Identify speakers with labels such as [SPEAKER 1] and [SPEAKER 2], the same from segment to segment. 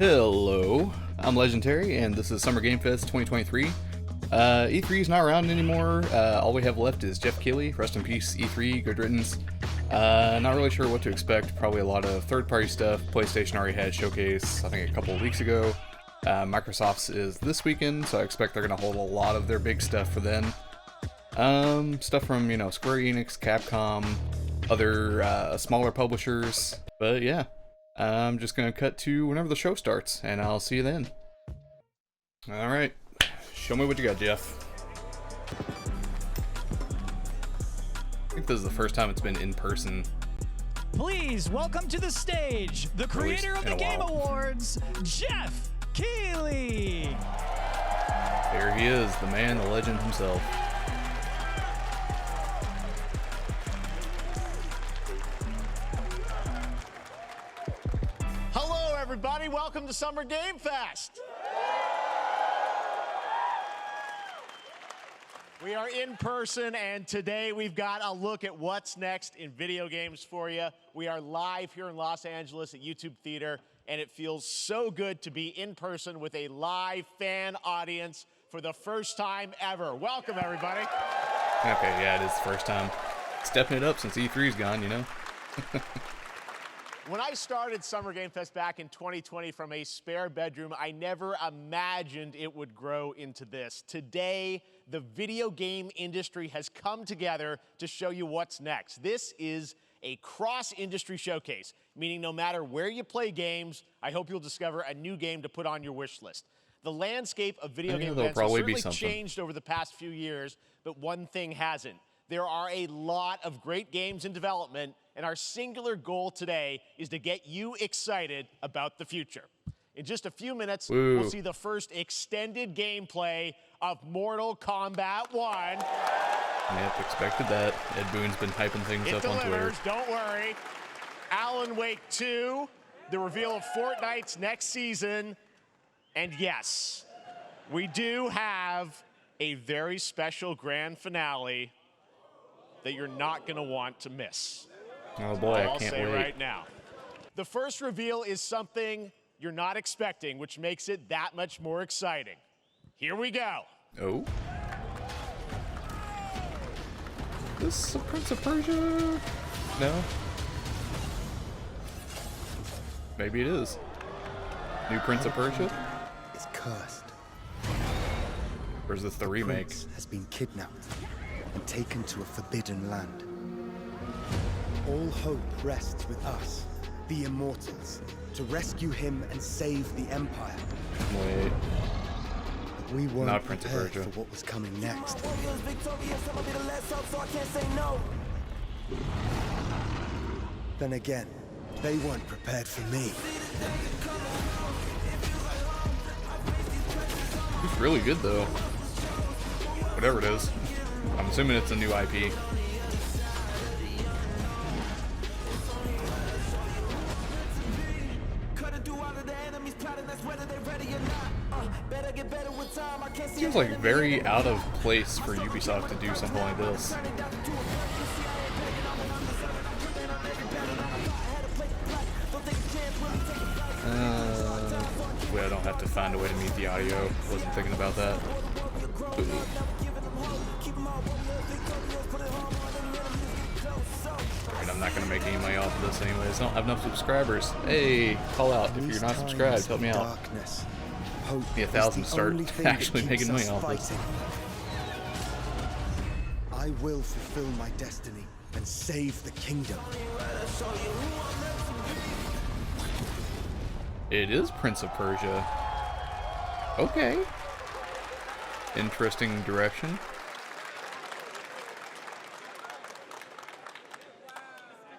[SPEAKER 1] Hello, I'm LegenTerry, and this is Summer Game Fest 2023. E3 is not around anymore. All we have left is Geoff Keighley. Rest in peace, E3. Good riddance. Not really sure what to expect. Probably a lot of third-party stuff. PlayStation already had Showcase, I think, a couple of weeks ago. Microsoft's is this weekend, so I expect they're going to hold a lot of their big stuff for then. Stuff from, Square Enix, Capcom, other smaller publishers. But yeah. I'm just going to cut to whenever the show starts, and I'll see you then. Alright, show me what you got, Geoff. I think this is the first time it's been in person.
[SPEAKER 2] Please welcome to the stage, the creator of the Game Awards, Geoff Keighley.
[SPEAKER 1] There he is, the man, the legend himself.
[SPEAKER 3] Everybody, welcome to Summer Game Fest. We are in person, and today we've got a look at what's next in video games for you. We are live here in Los Angeles at YouTube Theater, and it feels so good to be in person with a live fan audience for the first time ever. Welcome, everybody.
[SPEAKER 1] Okay, yeah, it is the first time. Stepping it up since E3's gone,
[SPEAKER 3] When I started Summer Game Fest back in 2020 from a spare bedroom, I never imagined it would grow into this. Today, the video game industry has come together to show you what's next. This is a cross-industry showcase, meaning no matter where you play games, I hope you'll discover a new game to put on your wish list. The landscape of video game events has certainly changed over the past few years, but one thing hasn't. There are a lot of great games in development, and our singular goal today is to get you excited about the future. In just a few minutes, we'll see the first extended gameplay of Mortal Kombat 1.
[SPEAKER 1] Yep, expected that. Ed Boon's been hyping things up on Twitter.
[SPEAKER 3] Don't worry. Alan Wake 2, the reveal of Fortnite's next season, and yes, we do have a very special grand finale that you're not going to want to miss.
[SPEAKER 1] Oh boy, I can't wait.
[SPEAKER 3] I'll say right now. The first reveal is something you're not expecting, which makes it that much more exciting. Here we go.
[SPEAKER 1] Oh. This is a Prince of Persia? No. Maybe it is. New Prince of Persia?
[SPEAKER 4] Is cursed.
[SPEAKER 1] Or is this the remake?
[SPEAKER 4] Prince has been kidnapped and taken to a forbidden land. All hope rests with us, the Immortals, to rescue him and save the Empire.
[SPEAKER 1] Wait.
[SPEAKER 4] But we weren't
[SPEAKER 1] Not Prince of
[SPEAKER 4] prepared
[SPEAKER 1] Persia.
[SPEAKER 4] for what was coming next. Then again, they weren't prepared for me.
[SPEAKER 1] It's really good though. Whatever it is. I'm assuming it's a new IP. Seems like very out of place for Ubisoft to do something like this. Wait, I don't have to find a way to mute the audio. Wasn't thinking about that. Ooh. And I'm not gonna make any money off of this anyways. I don't have enough subscribers. Hey, call out if you're not subscribed. Help me out. Be 1,000 to start actually making money off this.
[SPEAKER 4] I will fulfill my destiny and save the kingdom.
[SPEAKER 1] It is Prince of Persia. Okay. Interesting direction.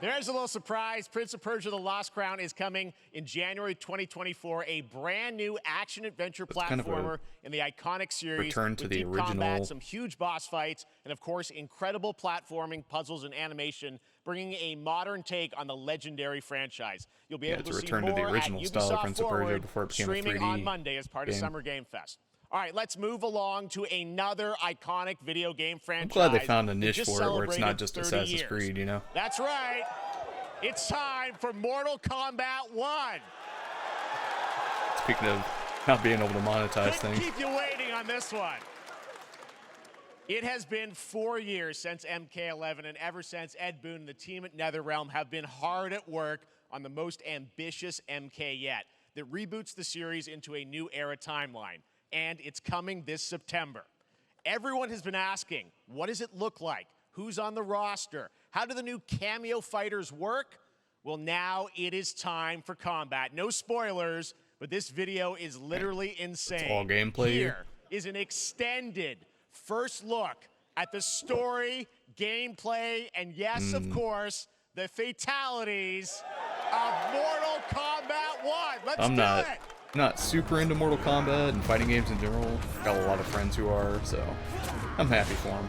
[SPEAKER 3] There's a little surprise. Prince of Persia: The Lost Crown is coming in January 2024. A brand new action-adventure platformer in the iconic series.
[SPEAKER 1] Return to
[SPEAKER 3] with
[SPEAKER 1] the
[SPEAKER 3] deep
[SPEAKER 1] original.
[SPEAKER 3] combat, some huge boss fights, and of course, incredible platforming, puzzles, and animation, bringing a modern take on the legendary franchise. You'll be able to see
[SPEAKER 1] return
[SPEAKER 3] more
[SPEAKER 1] to the original
[SPEAKER 3] at
[SPEAKER 1] style of Prince of Persia
[SPEAKER 3] Forward,
[SPEAKER 1] before it became a 3D
[SPEAKER 3] streaming on Monday as part of
[SPEAKER 1] game.
[SPEAKER 3] Summer Game Fest. All right, let's move along to another iconic video game franchise.
[SPEAKER 1] I'm glad they found a niche for it where it's not just
[SPEAKER 3] 30
[SPEAKER 1] Assassin's
[SPEAKER 3] years.
[SPEAKER 1] Creed,
[SPEAKER 3] That's right. It's time for Mortal Kombat 1.
[SPEAKER 1] Speaking of not being able to monetize
[SPEAKER 3] Couldn't
[SPEAKER 1] things.
[SPEAKER 3] keep you waiting on this one. It has been 4 years since MK11, and ever since, Ed Boon and the team at NetherRealm have been hard at work on the most ambitious MK yet that reboots the series into a new era timeline, and it's coming this September. Everyone has been asking, what does it look like? Who's on the roster? How do the new cameo fighters work? Well, now it is time for combat. No spoilers, but this video is literally insane.
[SPEAKER 1] It's all gameplay
[SPEAKER 3] Here is an extended first look at the story, gameplay, and yes, of course, the fatalities of Mortal Kombat 1. Let's
[SPEAKER 1] I'm
[SPEAKER 3] do
[SPEAKER 1] not
[SPEAKER 3] it!
[SPEAKER 1] not super into Mortal Kombat and fighting games in general. Got a lot of friends who are, so I'm happy for them.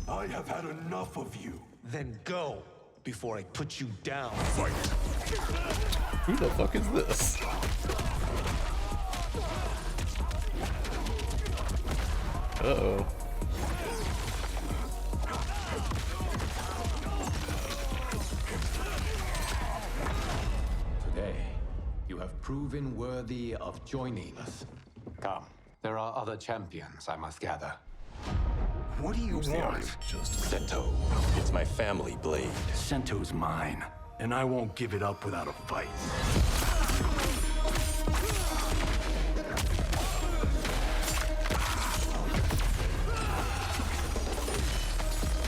[SPEAKER 5] I have had enough of you.
[SPEAKER 6] Then go before I put you down.
[SPEAKER 5] Fight.
[SPEAKER 1] Who the fuck is this? Uh-oh.
[SPEAKER 6] Today, you have proven worthy of joining us. Come, there are other champions I must gather.
[SPEAKER 5] What do you want?
[SPEAKER 7] Sento. It's my family blade.
[SPEAKER 5] Sento's mine, and I won't give it up without a fight.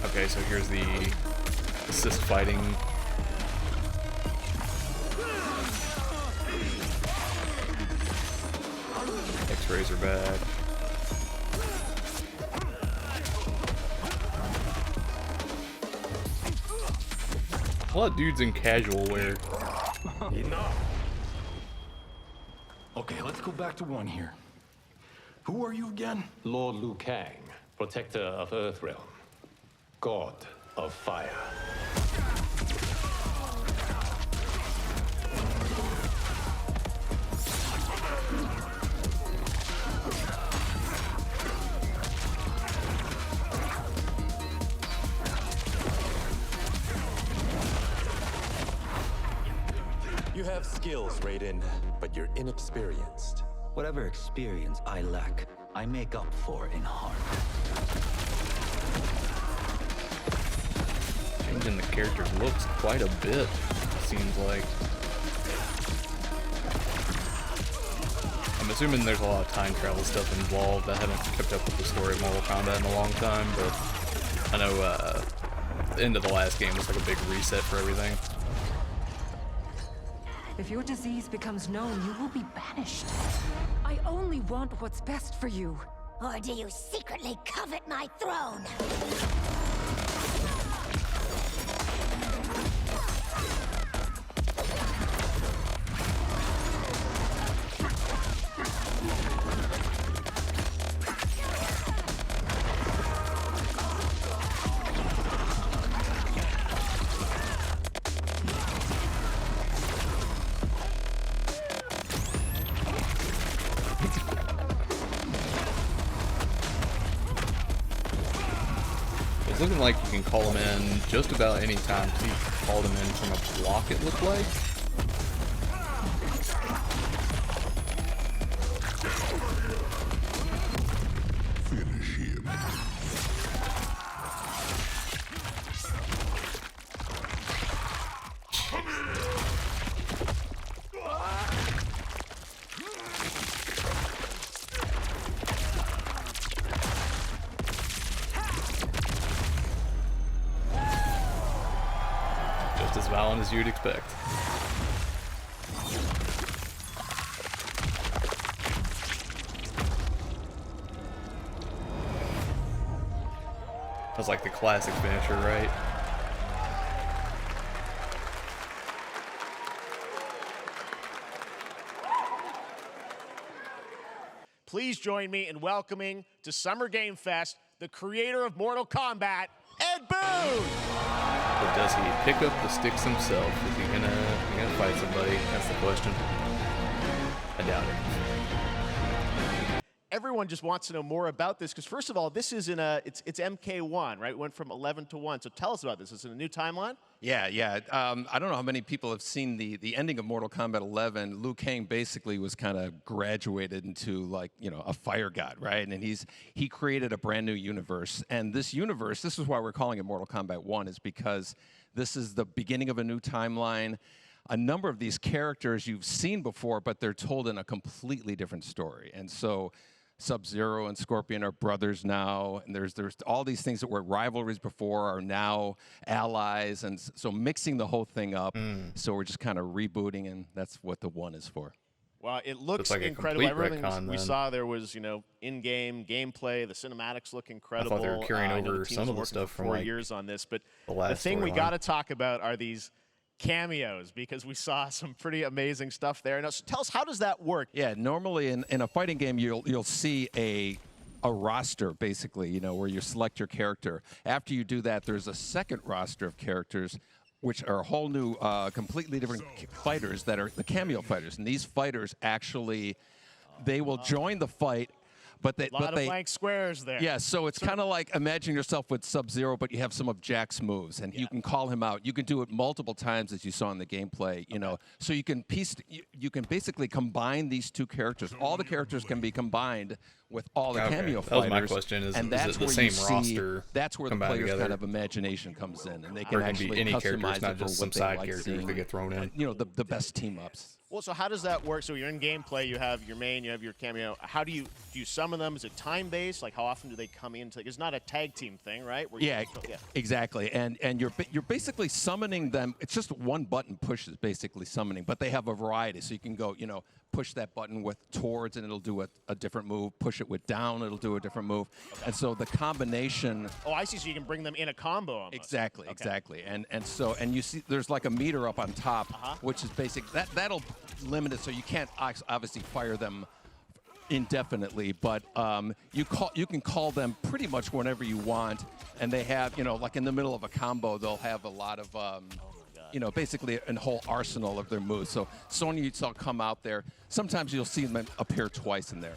[SPEAKER 1] Okay, so here's the assist fighting. X-rays are bad. A lot of dudes in casual wear.
[SPEAKER 5] Enough. Okay, let's go back to one here. Who are you again?
[SPEAKER 8] Lord Liu Kang, protector of Earthrealm, god of fire.
[SPEAKER 7] You have skills, Raiden, but you're inexperienced.
[SPEAKER 9] Whatever experience I lack, I make up for in heart.
[SPEAKER 1] Changing the character's looks quite a bit, seems like. I'm assuming there's a lot of time travel stuff involved. I haven't kept up with the story of Mortal Kombat in a long time, but I know the end of the last game was like a big reset for everything.
[SPEAKER 10] If your disease becomes known, you will be banished. I only want what's best for you.
[SPEAKER 11] Or do you secretly covet my throne?
[SPEAKER 1] It's looking like you can call him in just about any time. He called him in from a block, it looked like.
[SPEAKER 5] Finish him.
[SPEAKER 1] Just as violent as you'd expect. That's like the classic finisher, right?
[SPEAKER 3] Please join me in welcoming to Summer Game Fest the creator of Mortal Kombat, Ed Boon!
[SPEAKER 1] But does he pick up the sticks himself? Is he gonna fight somebody? That's the question. I doubt it.
[SPEAKER 3] Everyone just wants to know more about this because, first of all, this is it's MK1, right? It went from 11 to 1. So tell us about this. Is it a new timeline?
[SPEAKER 12] Yeah, yeah. I don't know how many people have seen the ending of Mortal Kombat 11. Liu Kang basically was kind of graduated into, like, you know, a fire god, right? And he created a brand new universe. And this universe, this is why we're calling it Mortal Kombat 1, is because this is the beginning of a new timeline. A number of these characters you've seen before, but they're told in a completely different story. And so Sub-Zero and Scorpion are brothers now, and there's all these things that were rivalries before are now allies, and so mixing the whole thing up. So we're just kind of rebooting, and that's what the 1 is for.
[SPEAKER 3] Well, it looks
[SPEAKER 1] like
[SPEAKER 3] incredible. Everything we saw there was, you know, in-game gameplay. The cinematics look incredible.
[SPEAKER 1] I thought they were carrying over some of the stuff from
[SPEAKER 3] 4
[SPEAKER 1] like
[SPEAKER 3] years on this, but
[SPEAKER 1] the
[SPEAKER 3] thing we got to talk about are these cameos, because we saw some pretty amazing stuff there. Now, tell us, how does that work?
[SPEAKER 12] Yeah, normally in a fighting game, you'll see a roster, basically, you know, where you select your character. After you do that, there's a second roster of characters, which are a whole new, completely different fighters that are the cameo fighters. And these fighters actually, they will join the fight. But they,
[SPEAKER 3] a lot of blank squares there.
[SPEAKER 12] Yeah, so it's kind of like imagine yourself with Sub-Zero, but you have some of Jack's moves, and you can call him out. You can do it multiple times, as you saw in the gameplay. You know, so you can you can basically combine these two characters. All the characters can be combined with all the cameo fighters.
[SPEAKER 1] That was my question.
[SPEAKER 12] And that's
[SPEAKER 1] it the
[SPEAKER 12] where
[SPEAKER 1] same
[SPEAKER 12] you see,
[SPEAKER 1] roster?
[SPEAKER 12] That's where the player's
[SPEAKER 1] together?
[SPEAKER 12] kind of imagination comes in, and they
[SPEAKER 1] Or
[SPEAKER 12] can
[SPEAKER 1] it
[SPEAKER 12] actually
[SPEAKER 1] be any characters,
[SPEAKER 12] customize
[SPEAKER 1] not
[SPEAKER 12] it for
[SPEAKER 1] just some
[SPEAKER 12] what they
[SPEAKER 1] side
[SPEAKER 12] like
[SPEAKER 1] characters
[SPEAKER 12] seeing.
[SPEAKER 1] that get thrown in.
[SPEAKER 12] You know, the best team ups.
[SPEAKER 3] Well, so how does that work? So you're in gameplay, you have your main, you have your cameo. How do you summon them? Is it time-based? Like, how often do they come into? It's not a tag team thing, right?
[SPEAKER 12] Yeah, exactly. And you're basically summoning them. It's just one button push is basically summoning, but they have a variety. So you can go, you know, push that button with towards, and it'll do a different move. Push it with down, it'll do a different move. And so the combination.
[SPEAKER 3] Oh, I see. So you can bring them in a combo almost.
[SPEAKER 12] Exactly, exactly. And you see, there's like a meter up on top, which is basic. That'll limit it, so you can't obviously fire them indefinitely, but you can call them pretty much whenever you want, and they have, you know, like in the middle of a combo, they'll have a lot of you know, basically a whole arsenal of their moves. So Sonya, you saw come out there. Sometimes you'll see them appear twice in there.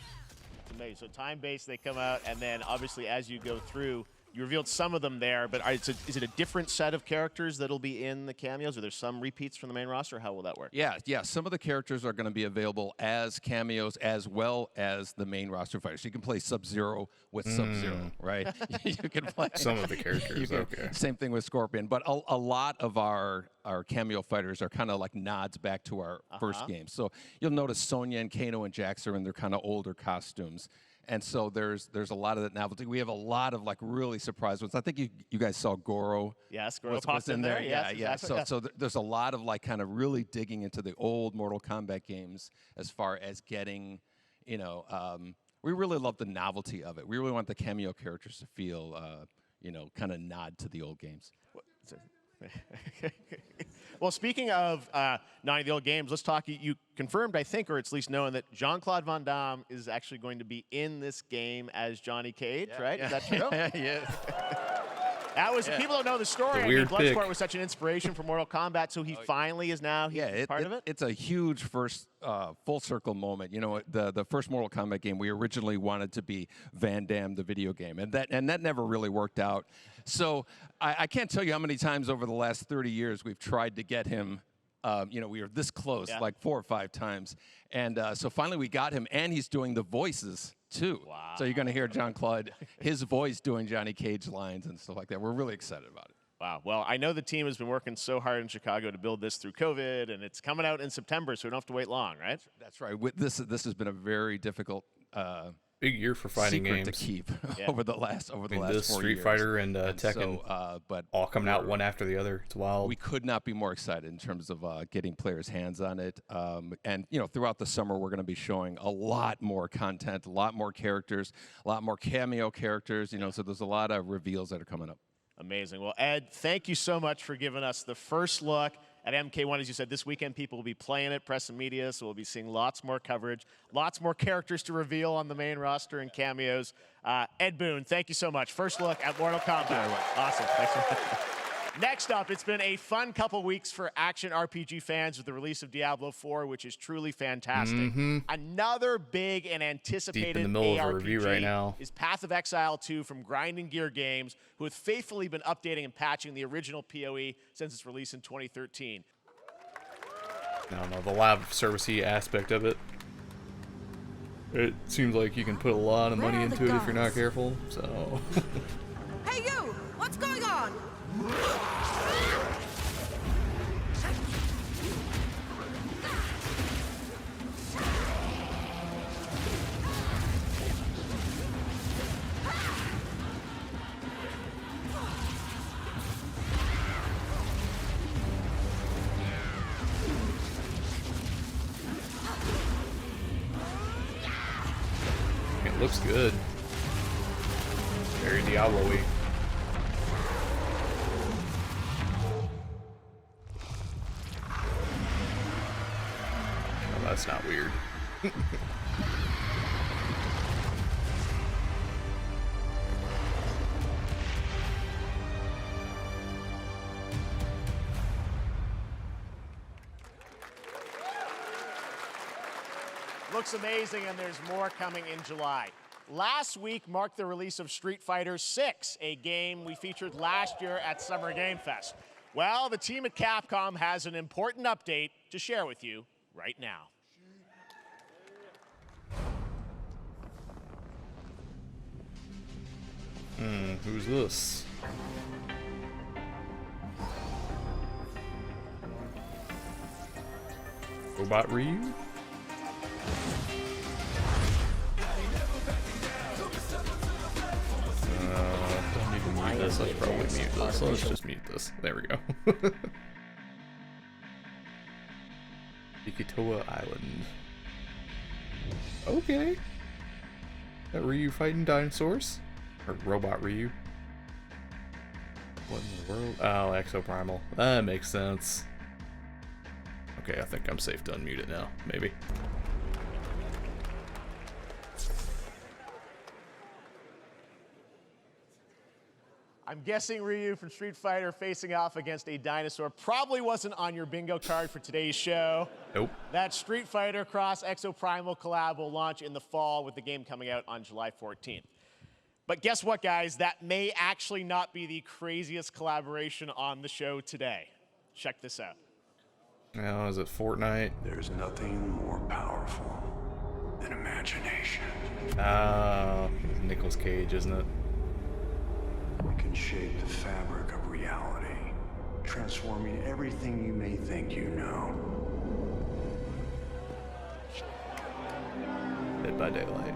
[SPEAKER 3] Amazing. So time-based, they come out, and then obviously as you go through, you revealed some of them there, but is it a different set of characters that'll be in the cameos? Are there some repeats from the main roster? How will that work?
[SPEAKER 12] Yeah. Some of the characters are going to be available as cameos as well as the main roster fighters. You can play Sub-Zero with Sub-Zero, right? You can play
[SPEAKER 1] some of the characters. Okay.
[SPEAKER 12] Same thing with Scorpion, but a lot of our cameo fighters are kind of like nods back to our first game. So you'll notice Sonya and Kano and Jax are in their kind of older costumes. And so there's a lot of that novelty. We have a lot of like really surprise ones. I think you guys saw Goro.
[SPEAKER 3] Yes, Goro popped in there.
[SPEAKER 12] Yeah,
[SPEAKER 3] yes, exactly.
[SPEAKER 12] So there's a lot of like kind of really digging into the old Mortal Kombat games as far as getting, you know, we really love the novelty of it. We really want the cameo characters to feel, you know, kind of nod to the old games.
[SPEAKER 3] Well, speaking of not the old games, let's talk. You confirmed, I think, or at least known, that Jean-Claude Van Damme is actually going to be in this game as Johnny Cage, right? Is that true?
[SPEAKER 12] Yeah.
[SPEAKER 3] That was people don't know the story. I mean, Bloodsport was such an inspiration for Mortal Kombat, so he finally is now part of it.
[SPEAKER 12] It's a huge first full circle moment. You know, the first Mortal Kombat game we originally wanted to be Van Damme the video game, and that never really worked out. So I can't tell you how many times over the last 30 years we've tried to get him. You know, we were this close, like 4 or 5 times, and so finally we got him, and he's doing the voices too.
[SPEAKER 3] Wow.
[SPEAKER 12] So you're going to hear Jean-Claude, his voice doing Johnny Cage lines and stuff like that. We're really excited about it.
[SPEAKER 3] Wow. Well, I know the team has been working so hard in Chicago to build this through COVID, and it's coming out in September, so we don't have to wait long, right?
[SPEAKER 12] That's right. This has been a very difficult
[SPEAKER 1] big year for fighting
[SPEAKER 12] secret
[SPEAKER 1] games
[SPEAKER 12] to keep over the last 4
[SPEAKER 1] this
[SPEAKER 12] years.
[SPEAKER 1] Street Fighter and Tekken,
[SPEAKER 12] but
[SPEAKER 1] all coming out one after the other. It's wild.
[SPEAKER 12] We could not be more excited in terms of getting players' hands on it. And you know, throughout the summer, we're going to be showing a lot more content, a lot more characters, a lot more cameo characters. You know, so there's a lot of reveals that are coming up.
[SPEAKER 3] Amazing. Well, Ed, thank you so much for giving us the first look at MK1. As you said, this weekend people will be playing it, press and media, so we'll be seeing lots more coverage, lots more characters to reveal on the main roster and cameos. Ed Boon, thank you so much. First look at Mortal Kombat. Awesome. Thanks so much. Next up, it's been a fun couple weeks for action RPG fans with the release of Diablo 4, which is truly fantastic. Another big and anticipated
[SPEAKER 1] Deep in the middle of a
[SPEAKER 3] ARPG
[SPEAKER 1] review right now.
[SPEAKER 3] is Path of Exile 2 from Grinding Gear Games, who have faithfully been updating and patching the original PoE since its release in 2013.
[SPEAKER 1] I don't know, the live service-y aspect of it. It seems like you can put a lot of money into it if you're not careful, so...
[SPEAKER 10] Hey you! What's going on?
[SPEAKER 1] It looks good. Very Diablo-y. Oh, that's not weird.
[SPEAKER 3] Looks amazing, and there's more coming in July. Last week marked the release of Street Fighter 6, a game we featured last year at Summer Game Fest. Well, the team at Capcom has an important update to share with you right now.
[SPEAKER 1] Who's this? Robot Ryu? Don't need to mute this. I should probably mute this. Let's just mute this. There we go. Ikitoa Island. Okay. That Ryu fighting dinosaurs? Or Robot Ryu? What in the world? Oh, Exoprimal. That makes sense. Okay, I think I'm safe to unmute it now. Maybe.
[SPEAKER 3] I'm guessing Ryu from Street Fighter facing off against a dinosaur probably wasn't on your bingo card for today's show.
[SPEAKER 1] Nope.
[SPEAKER 3] That Street Fighter Cross Exoprimal collab will launch in the fall, with the game coming out on July 14th. But guess what, guys? That may actually not be the craziest collaboration on the show today. Check this out.
[SPEAKER 1] Now, is it Fortnite?
[SPEAKER 5] There's nothing more powerful than imagination.
[SPEAKER 1] Nicolas Cage, isn't it?
[SPEAKER 5] It can shape the fabric of reality, transforming everything you may think you know.
[SPEAKER 1] Dead by Daylight.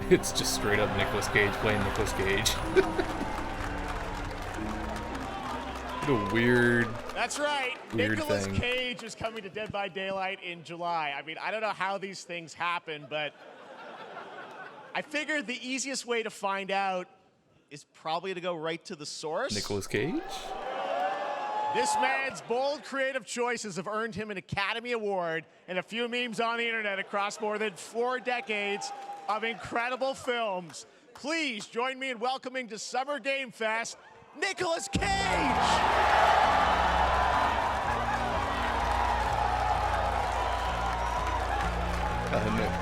[SPEAKER 1] It's just straight up Nicolas Cage playing Nicolas Cage. What a weird.
[SPEAKER 3] That's right.
[SPEAKER 1] Weird
[SPEAKER 3] Nicolas
[SPEAKER 1] thing.
[SPEAKER 3] Cage is coming to Dead by Daylight in July. I mean, I don't know how these things happen, but I figured the easiest way to find out is probably to go right to the source.
[SPEAKER 1] Nicolas Cage?
[SPEAKER 3] This man's bold creative choices have earned him an Academy Award and a few memes on the internet across more than 4 decades of incredible films. Please join me in welcoming to Summer Game Fest, Nicolas Cage!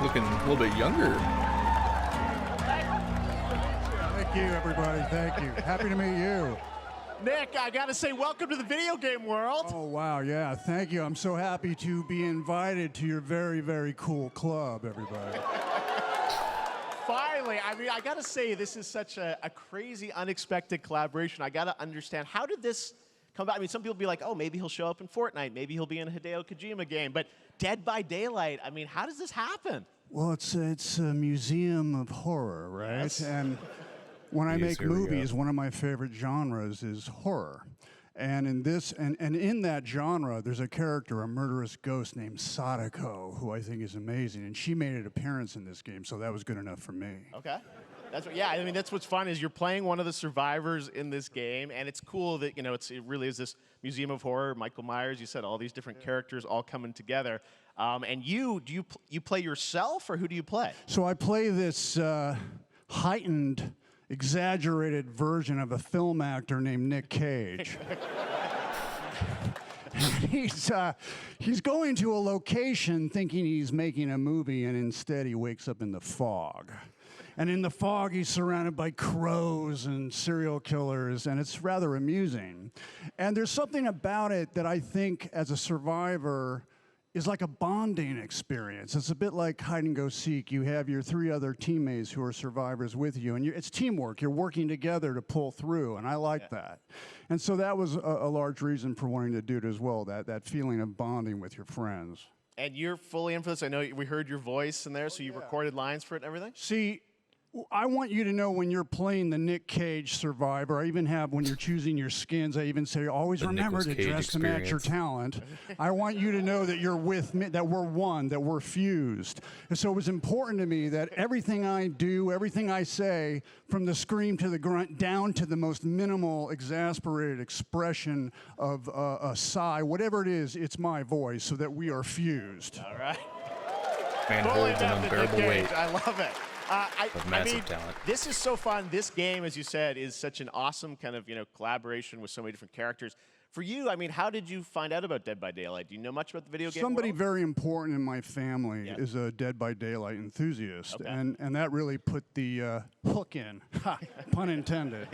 [SPEAKER 1] Looking a little bit younger.
[SPEAKER 13] Thank you, everybody. Thank you. Happy to meet you.
[SPEAKER 3] Nick, I gotta say, welcome to the video game world.
[SPEAKER 13] Oh, wow. Yeah, thank you. I'm so happy to be invited to your very, very cool club, everybody.
[SPEAKER 3] Finally, I mean, I gotta say, this is such a crazy, unexpected collaboration. I gotta understand, how did this come about? I mean, some people be like, oh, maybe he'll show up in Fortnite. Maybe he'll be in a Hideo Kojima game. But Dead by Daylight, I mean, how does this happen?
[SPEAKER 13] Well, it's a museum of horror, right?
[SPEAKER 3] Yes.
[SPEAKER 13] And when I make
[SPEAKER 1] here we go.
[SPEAKER 13] movies, one of my favorite genres is horror. And in this, and in that genre, there's a character, a murderous ghost named Sadako, who I think is amazing. And she made an appearance in this game, so that was good enough for me.
[SPEAKER 3] Okay. That's what, yeah, I mean, that's what's fun is you're playing one of the survivors in this game, and it's cool that, you know, it really is this museum of horror. Michael Myers, you said, all these different characters all coming together. And you play yourself, or who do you play?
[SPEAKER 13] So I play this heightened exaggerated version of a film actor named Nick Cage. He's going to a location thinking he's making a movie, and instead he wakes up in the fog. And in the fog, he's surrounded by crows and serial killers, and it's rather amusing. And there's something about it that I think, as a survivor, is like a bonding experience. It's a bit like hide and go seek. You have your 3 other teammates who are survivors with you, and it's teamwork. You're working together to pull through, and I like that. And so that was a large reason for wanting to do it as well, that feeling of bonding with your friends.
[SPEAKER 3] And you're fully in for this. I know we heard your voice in there, so you recorded lines for it and everything?
[SPEAKER 13] See, I want you to know when you're playing the Nick Cage survivor, I even have, when you're choosing your skins, I even say, always remember to dress to match your talent. I want you to know that you're with me, that we're one, that we're fused. And so it was important to me that everything I do, everything I say, from the scream to the grunt, down to the most minimal, exasperated expression of a sigh, whatever it is, it's my voice, so that we are fused.
[SPEAKER 3] All right.
[SPEAKER 1] Man holds an unbearable weight.
[SPEAKER 3] I love it.
[SPEAKER 1] Of massive talent.
[SPEAKER 3] This is so fun. This game, as you said, is such an awesome kind of collaboration with so many different characters. For you, I mean, how did you find out about Dead by Daylight? Do you know much about the video game
[SPEAKER 13] Somebody
[SPEAKER 3] world?
[SPEAKER 13] very important in my family is a Dead by Daylight enthusiast, and that really put the hook in, pun intended.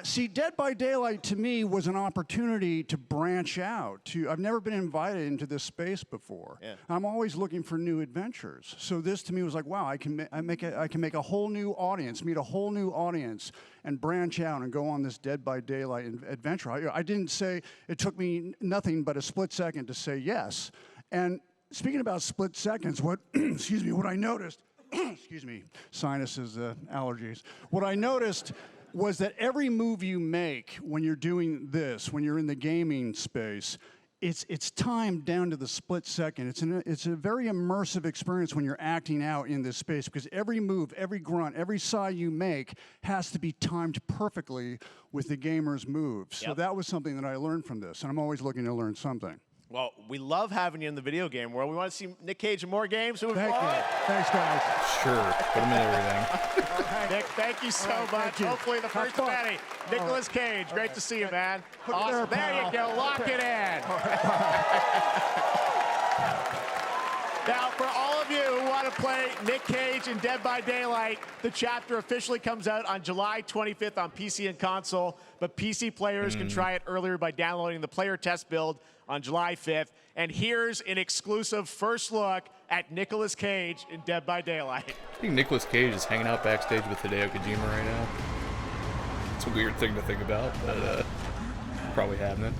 [SPEAKER 13] See, Dead by Daylight to me was an opportunity to branch out. I've never been invited into this space before.
[SPEAKER 3] Yeah.
[SPEAKER 13] I'm always looking for new adventures. So this to me was like, wow, I can make a whole new audience, meet a whole new audience, and branch out and go on this Dead by Daylight adventure. I didn't say, it took me nothing but a split second to say yes. And speaking about split seconds, excuse me, what I noticed, excuse me, sinuses, allergies. What I noticed was that every move you make when you're doing this, when you're in the gaming space, it's timed down to the split second. It's a very immersive experience when you're acting out in this space, because every move, every grunt, every sigh you make has to be timed perfectly with the gamer's moves. So that was something that I learned from this, and I'm always looking to learn something.
[SPEAKER 3] Well, we love having you in the video game world. We want to see Nick Cage in more games.
[SPEAKER 13] Thank you. Thanks, guys.
[SPEAKER 1] Sure. Put him in everything.
[SPEAKER 3] Nick, thank you so much. Hopefully the first of many. Nicolas Cage, great to see you, man. Awesome. There you go. Lock it in. Now, for all of you who want to play Nick Cage in Dead by Daylight, the chapter officially comes out on July 25th on PC and console, but PC players can try it earlier by downloading the player test build on July 5th. And here's an exclusive first look at Nicolas Cage in Dead by Daylight.
[SPEAKER 1] I think Nicolas Cage is hanging out backstage with Hideo Kojima right now. It's a weird thing to think about, but probably happening.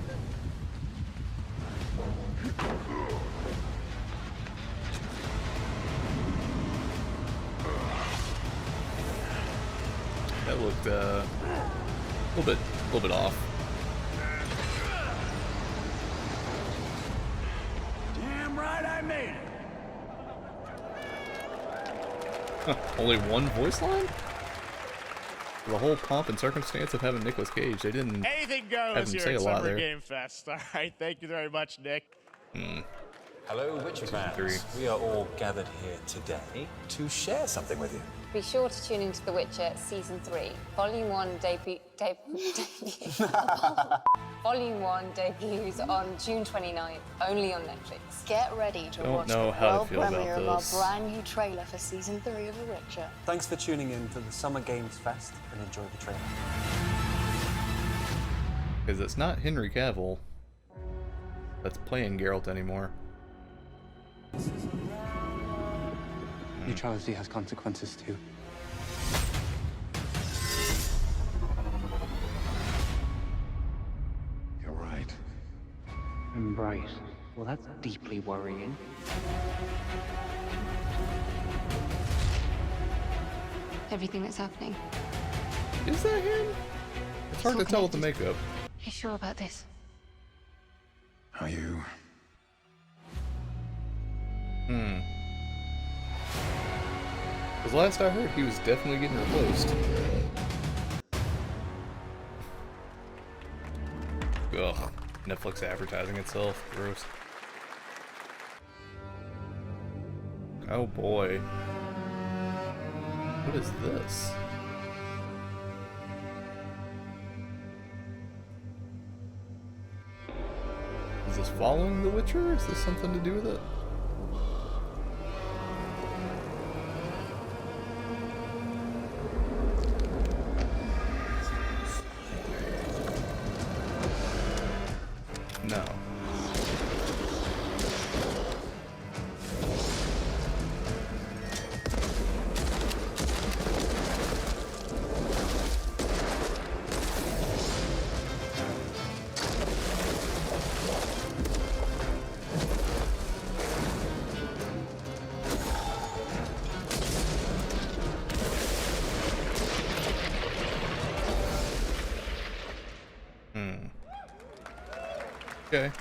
[SPEAKER 1] That looked a little bit off.
[SPEAKER 14] Damn right I made it.
[SPEAKER 1] Only one voice line? The whole pomp and circumstance of having Nicolas Cage, they didn't
[SPEAKER 3] Anything
[SPEAKER 1] have
[SPEAKER 3] goes
[SPEAKER 1] him
[SPEAKER 3] here
[SPEAKER 1] say
[SPEAKER 3] at
[SPEAKER 1] a lot
[SPEAKER 3] Summer
[SPEAKER 1] there.
[SPEAKER 3] Game Fest. All right, thank you very much, Nick.
[SPEAKER 7] Hello, Witcher fans. We are all gathered here today to share something with you.
[SPEAKER 15] Be sure to tune into The Witcher Season 3. Volume 1 Volume 1 debuts on June 29th, only on Netflix.
[SPEAKER 16] Get ready to
[SPEAKER 1] Don't
[SPEAKER 16] watch
[SPEAKER 1] know
[SPEAKER 16] the
[SPEAKER 1] how to
[SPEAKER 16] world
[SPEAKER 1] feel about
[SPEAKER 16] premiere of our
[SPEAKER 1] this.
[SPEAKER 16] brand new trailer for Season 3 of The Witcher.
[SPEAKER 17] Thanks for tuning in to the Summer Games Fest and enjoy the trailer.
[SPEAKER 1] Because it's not Henry Cavill that's playing Geralt anymore.
[SPEAKER 17] Neutrality has consequences too.
[SPEAKER 7] You're right.
[SPEAKER 17] Embrace. Well, that's deeply worrying.
[SPEAKER 15] Everything that's happening.
[SPEAKER 1] Is that him? It's hard to tell with the makeup.
[SPEAKER 15] You sure about this?
[SPEAKER 7] Are you?
[SPEAKER 1] Because last I heard, he was definitely getting replaced. Ugh. Netflix advertising itself. Gross. Oh boy. What is this? Is this following The Witcher? Is this something to do with it? No. Okay.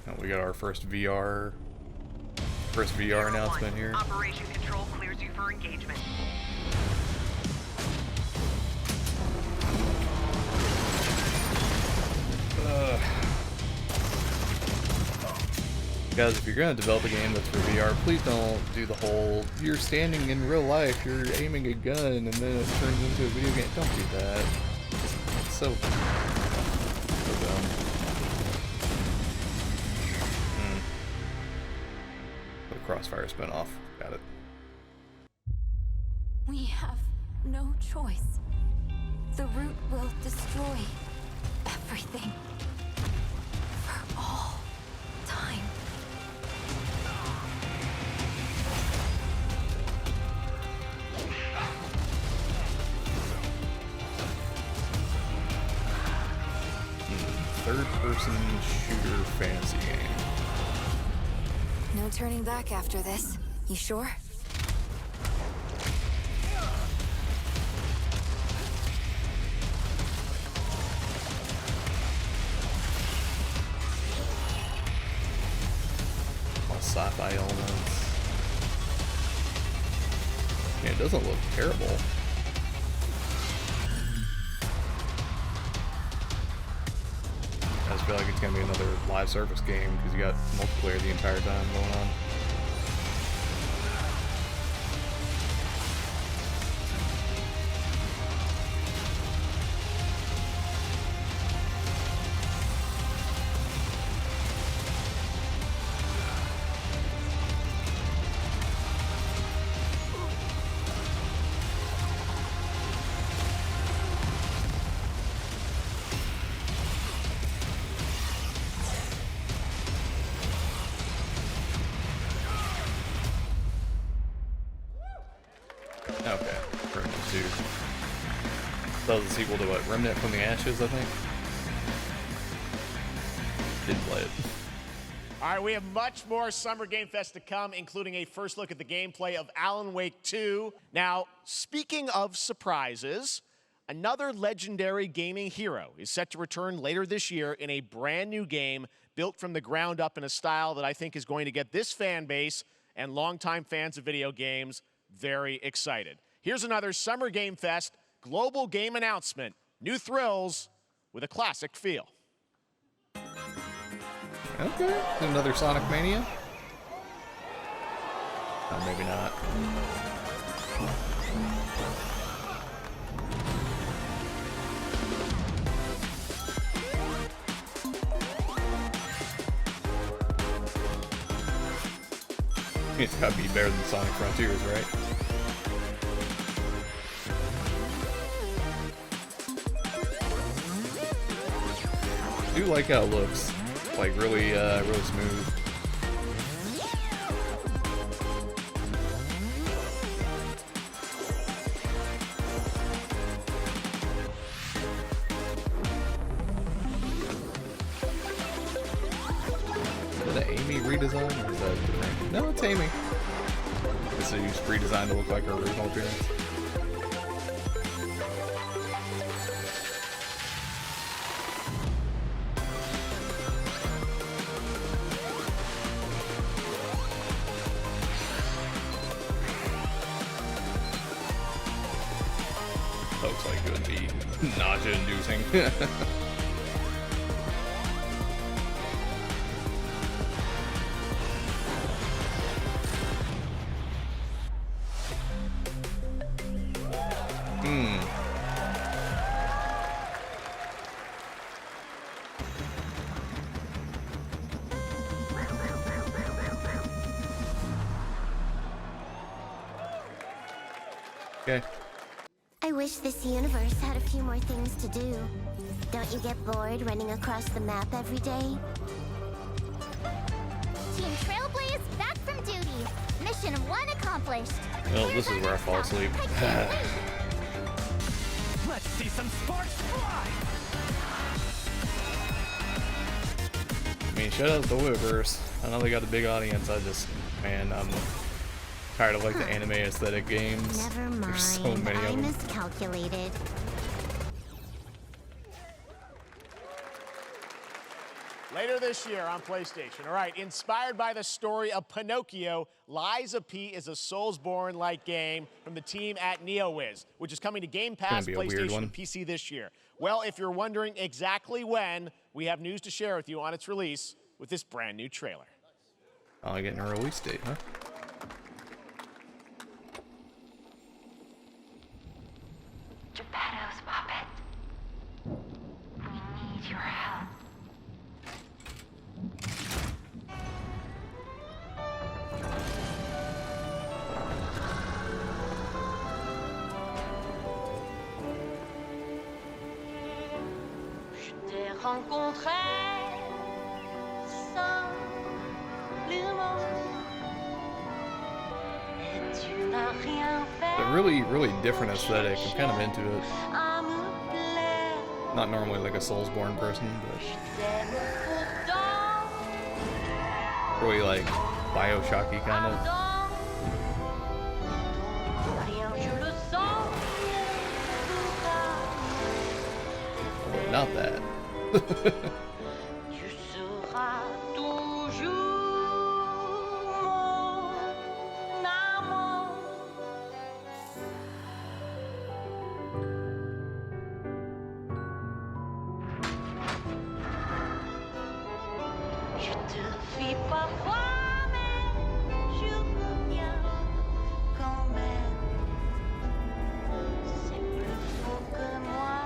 [SPEAKER 1] Oh, we got our first VR announcement here.
[SPEAKER 18] Operation Control clears you for engagement.
[SPEAKER 1] Guys, if you're going to develop a game that's for VR, please don't do the whole, you're standing in real life, you're aiming a gun, and then it turns into a video game. Don't do that. It's so dumb. The Crossfire spin-off. Got it.
[SPEAKER 10] We have no choice. The root will destroy everything. For all time.
[SPEAKER 1] Third-person shooter fantasy game.
[SPEAKER 10] No turning back after this. You sure?
[SPEAKER 1] All sci-fi elements. Yeah, it doesn't look terrible. I just feel like it's gonna be another live service game because you got multiplayer the entire time going on. Okay, Remnant 2. That was a sequel to what? Remnant from the Ashes, I think? Didn't play it.
[SPEAKER 3] All right, we have much more Summer Game Fest to come, including a first look at the gameplay of Alan Wake 2. Now, speaking of surprises, another legendary gaming hero is set to return later this year in a brand new game built from the ground up in a style that I think is going to get this fan base and longtime fans of video games very excited. Here's another Summer Game Fest global game announcement. New thrills with a classic feel.
[SPEAKER 1] Okay, another Sonic Mania? Oh, maybe not. It's gotta be better than Sonic Frontiers, right? I do like how it looks. Like really smooth. Is that Amy redesign or is that different? No, it's Amy. This is redesigned to look like her original appearance. Looks like it would be nausea-inducing. Okay.
[SPEAKER 11] I wish this universe had a few more things to do. Don't you get bored running across the map every day?
[SPEAKER 19] Team Trailblaze back from duty. Mission 1 accomplished.
[SPEAKER 1] Well, this is where I fall asleep.
[SPEAKER 2] Let's see some sparks fly!
[SPEAKER 1] I mean, shout out to Weverse. I know they got a big audience. Man, I'm tired of like the anime aesthetic games.
[SPEAKER 11] Never mind.
[SPEAKER 1] There's so many
[SPEAKER 11] I
[SPEAKER 1] of them.
[SPEAKER 11] miscalculated.
[SPEAKER 3] Later this year on PlayStation. All right, inspired by the story of Pinocchio, Liza P is a Soulsborne-like game from the team at NeoWiz, which is coming to Game Pass, PlayStation, and PC this year. Well, if you're wondering exactly when, we have news to share with you on its release with this brand new trailer.
[SPEAKER 1] Oh, getting a release date, huh?
[SPEAKER 19] Geppetto's puppet. We need your help.
[SPEAKER 20] Je t'ai rencontré simplement et tu n'as rien fait.
[SPEAKER 1] A really different aesthetic. I'm kind of into it.
[SPEAKER 20] À me plaire.
[SPEAKER 1] Not normally like a Soulsborne person, but really like Bioshocky kind of.
[SPEAKER 20] Rien, je le sens.
[SPEAKER 1] But not that.
[SPEAKER 20] Tu seras toujours mon amour. Je te fuis parfois, mais je reviens quand même. C'est plus faux que moi.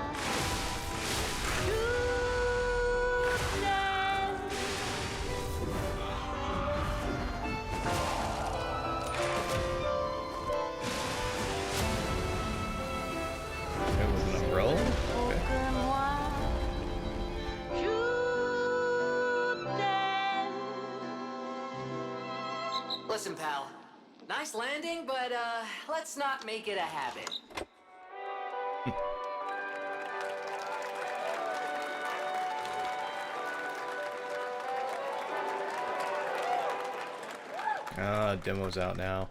[SPEAKER 1] It was an umbrella? Okay.
[SPEAKER 21] Listen, pal. Nice landing, but let's not make it a habit.
[SPEAKER 1] Demo's out now.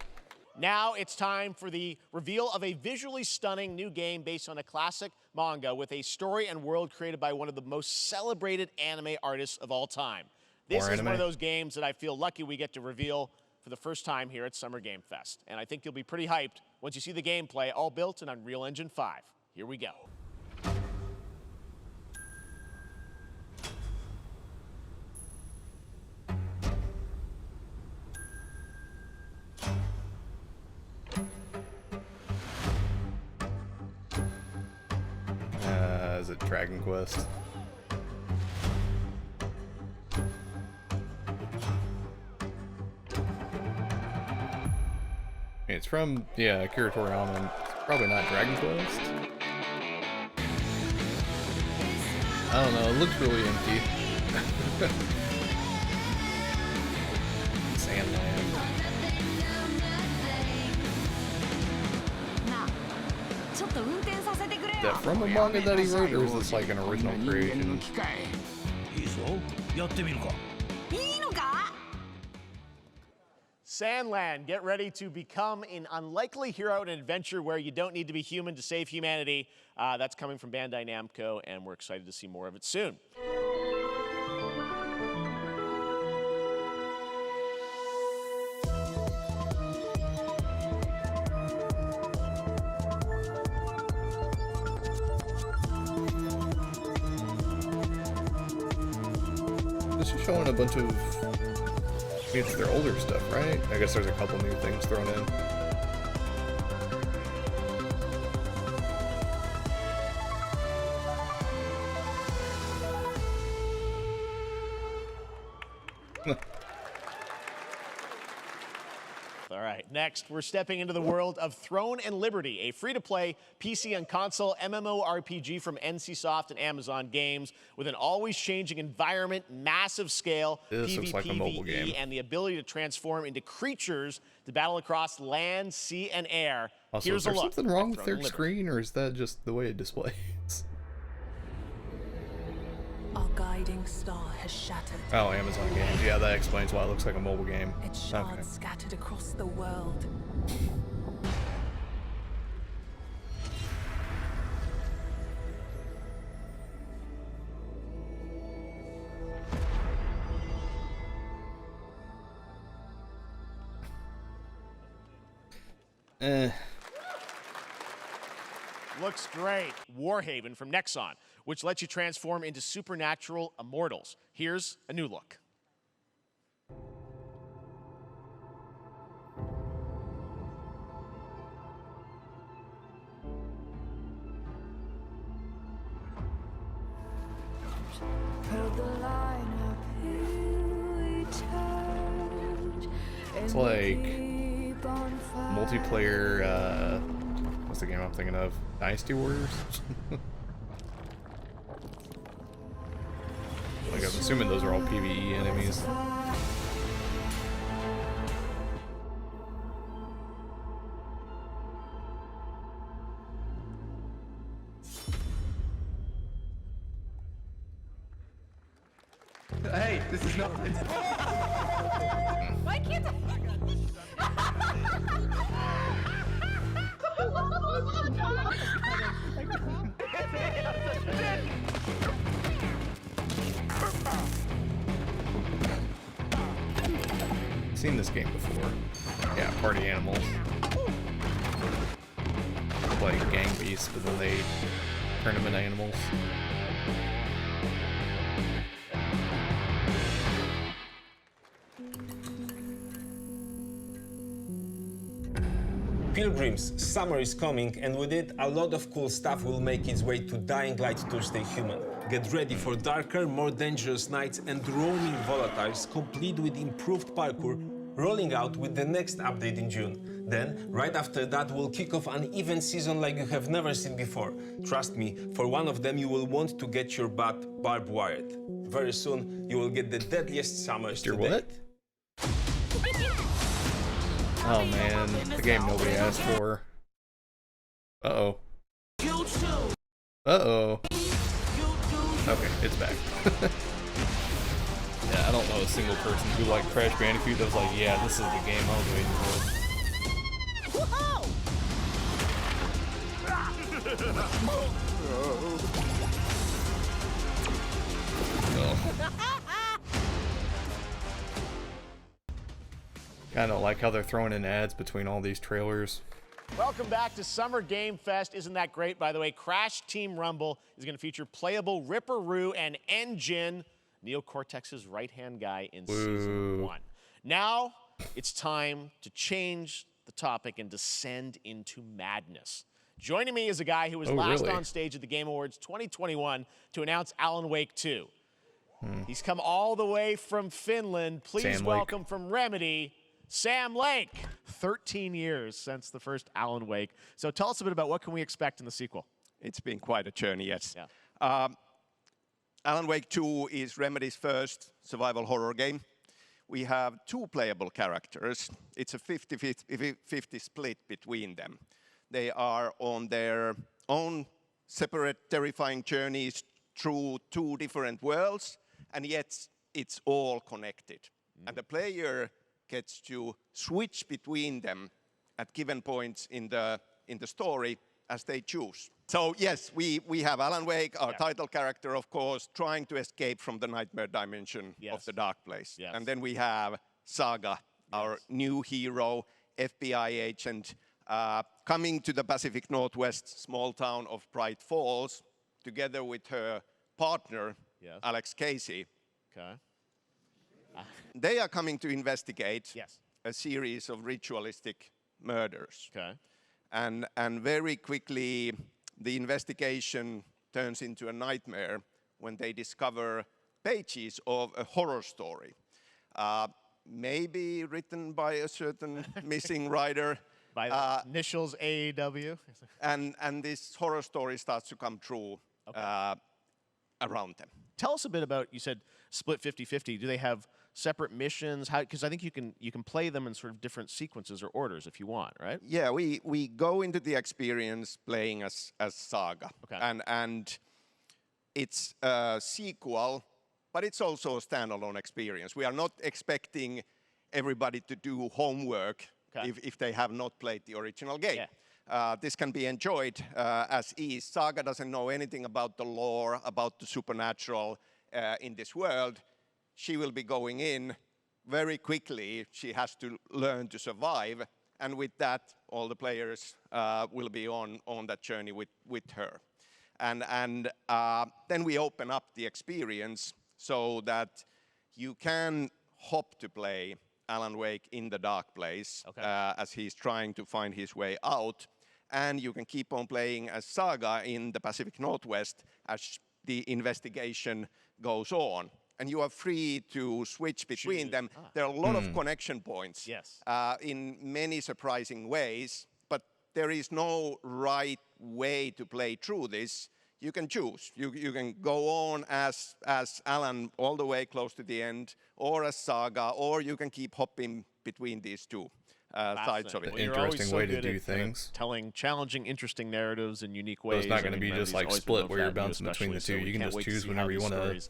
[SPEAKER 3] Now it's time for the reveal of a visually stunning new game based on a classic manga with a story and world created by one of the most celebrated anime artists of all time. This is one of those games that I feel lucky we get to reveal for the first time here at Summer Game Fest. And I think you'll be pretty hyped once you see the gameplay, all built in Unreal Engine 5. Here we go.
[SPEAKER 1] Is it Dragon Quest? It's from, yeah, Akira Toriyama. It's probably not Dragon Quest. I don't know, it looks really empty. Sandland. Is that from a manga that he wrote, or is this like an original creation?
[SPEAKER 3] Sandland, get ready to become an unlikely hero in an adventure where you don't need to be human to save humanity. That's coming from Bandai Namco, and we're excited to see more of it soon.
[SPEAKER 1] This is showing a bunch of, it's their older stuff, right? I guess there's a couple new things thrown in.
[SPEAKER 3] All right, Up next, we're stepping into the world of Throne and Liberty, a free-to-play PC and console MMORPG from NCSoft and Amazon Games with an always-changing environment, massive scale,
[SPEAKER 1] This looks like a mobile game.
[SPEAKER 3] and the ability to transform into creatures to battle across land, sea, and air.
[SPEAKER 1] Also,
[SPEAKER 3] Here's
[SPEAKER 1] is there
[SPEAKER 3] a look
[SPEAKER 1] something
[SPEAKER 3] at
[SPEAKER 1] wrong with
[SPEAKER 3] Throne
[SPEAKER 1] their
[SPEAKER 3] and Liberty.
[SPEAKER 1] screen, or is that just the way it displays?
[SPEAKER 10] Our guiding star has shattered.
[SPEAKER 1] Oh, Amazon Games. Yeah, that explains why it looks like a mobile game.
[SPEAKER 10] Its shards scattered across the world.
[SPEAKER 3] Looks great. Warhaven from Nexon, which lets you transform into supernatural immortals. Here's a new look.
[SPEAKER 1] It's like multiplayer, what's the game I'm thinking of? Dynasty Warriors? Like, I'm assuming those are all PvE enemies.
[SPEAKER 4] Hey, this is not.
[SPEAKER 20] Why can't
[SPEAKER 1] Seen this game before. Yeah, party animals. Like gang beasts, but then they turn them into animals.
[SPEAKER 22] Pilgrims, summer is coming, and with it, a lot of cool stuff will make its way to Dying Light Tuesday Human. Get ready for darker, more dangerous nights and roaming volatiles, complete with improved parkour, rolling out with the next update in June. Then, right after that, we'll kick off an event season like you have never seen before. Trust me, for one of them, you will want to get your butt barbed wired. Very soon, you will get the deadliest summers to date.
[SPEAKER 1] What? Oh man, the game nobody asked for. Uh-oh. Uh-oh. Okay, it's back. Yeah, I don't know a single person who liked Crash Bandicoot that was like, yeah, this is the game I was waiting for. Kind of like how they're throwing in ads between all these trailers.
[SPEAKER 3] Welcome back to Summer Game Fest. Isn't that great? By the way, Crash Team Rumble is going to feature playable Ripperoo and Engine, Neo Cortex's right-hand guy in Season 1. Now, it's time to change the topic and descend into madness. Joining me is a guy who was last on stage at the Game Awards 2021 to announce Alan Wake 2. He's come all the way from Finland. Please welcome from Remedy, Sam Lake. 13 years since the first Alan Wake. So tell us a bit about what can we expect in the sequel.
[SPEAKER 4] It's been quite a journey, yes.
[SPEAKER 3] Yeah.
[SPEAKER 4] Alan Wake 2 is Remedy's first survival horror game. We have two playable characters. It's a 50-50 split between them. They are on their own separate terrifying journeys through two different worlds, and yet it's all connected. And the player gets to switch between them at given points in the story as they choose. So yes, we have Alan Wake, our title character, of course, trying to escape from the nightmare dimension of the dark place. And then we have Saga, our new hero, FBI agent, coming to the Pacific Northwest small town of Bright Falls, together with her partner, Alex Casey.
[SPEAKER 3] Okay.
[SPEAKER 4] They are coming to investigate a series of ritualistic murders.
[SPEAKER 3] Okay.
[SPEAKER 4] And very quickly, the investigation turns into a nightmare when they discover pages of a horror story. maybe written by a certain missing writer.
[SPEAKER 3] By the initials AEW.
[SPEAKER 4] And this horror story starts to come true around them.
[SPEAKER 3] Tell us a bit about, you said split 50-50. Do they have separate missions? Because I think you can play them in sort of different sequences or orders if you want, right?
[SPEAKER 4] Yeah, we go into the experience playing as Saga.
[SPEAKER 3] Okay.
[SPEAKER 4] And it's a sequel, but it's also a standalone experience. We are not expecting everybody to do homework if they have not played the original game.
[SPEAKER 3] Yeah.
[SPEAKER 4] This can be enjoyed as is. Saga doesn't know anything about the lore, about the supernatural in this world. She will be going in very quickly. She has to learn to survive. And with that, all the players will be on that journey with her. And then we open up the experience so that you can hop to play Alan Wake in the dark place as he's trying to find his way out. And you can keep on playing as Saga in the Pacific Northwest as the investigation goes on. And you are free to switch between them. There are a lot of connection points in many surprising ways, but there is no right way to play through this. You can choose. You can go on as Alan all the way close to the end, or as Saga, or you can keep hopping between these two sides of it.
[SPEAKER 1] Well, interesting way to do things.
[SPEAKER 3] Telling challenging, interesting narratives in unique ways.
[SPEAKER 1] So it's not going to be just like split where you're bouncing between the two. You can just choose whenever you want to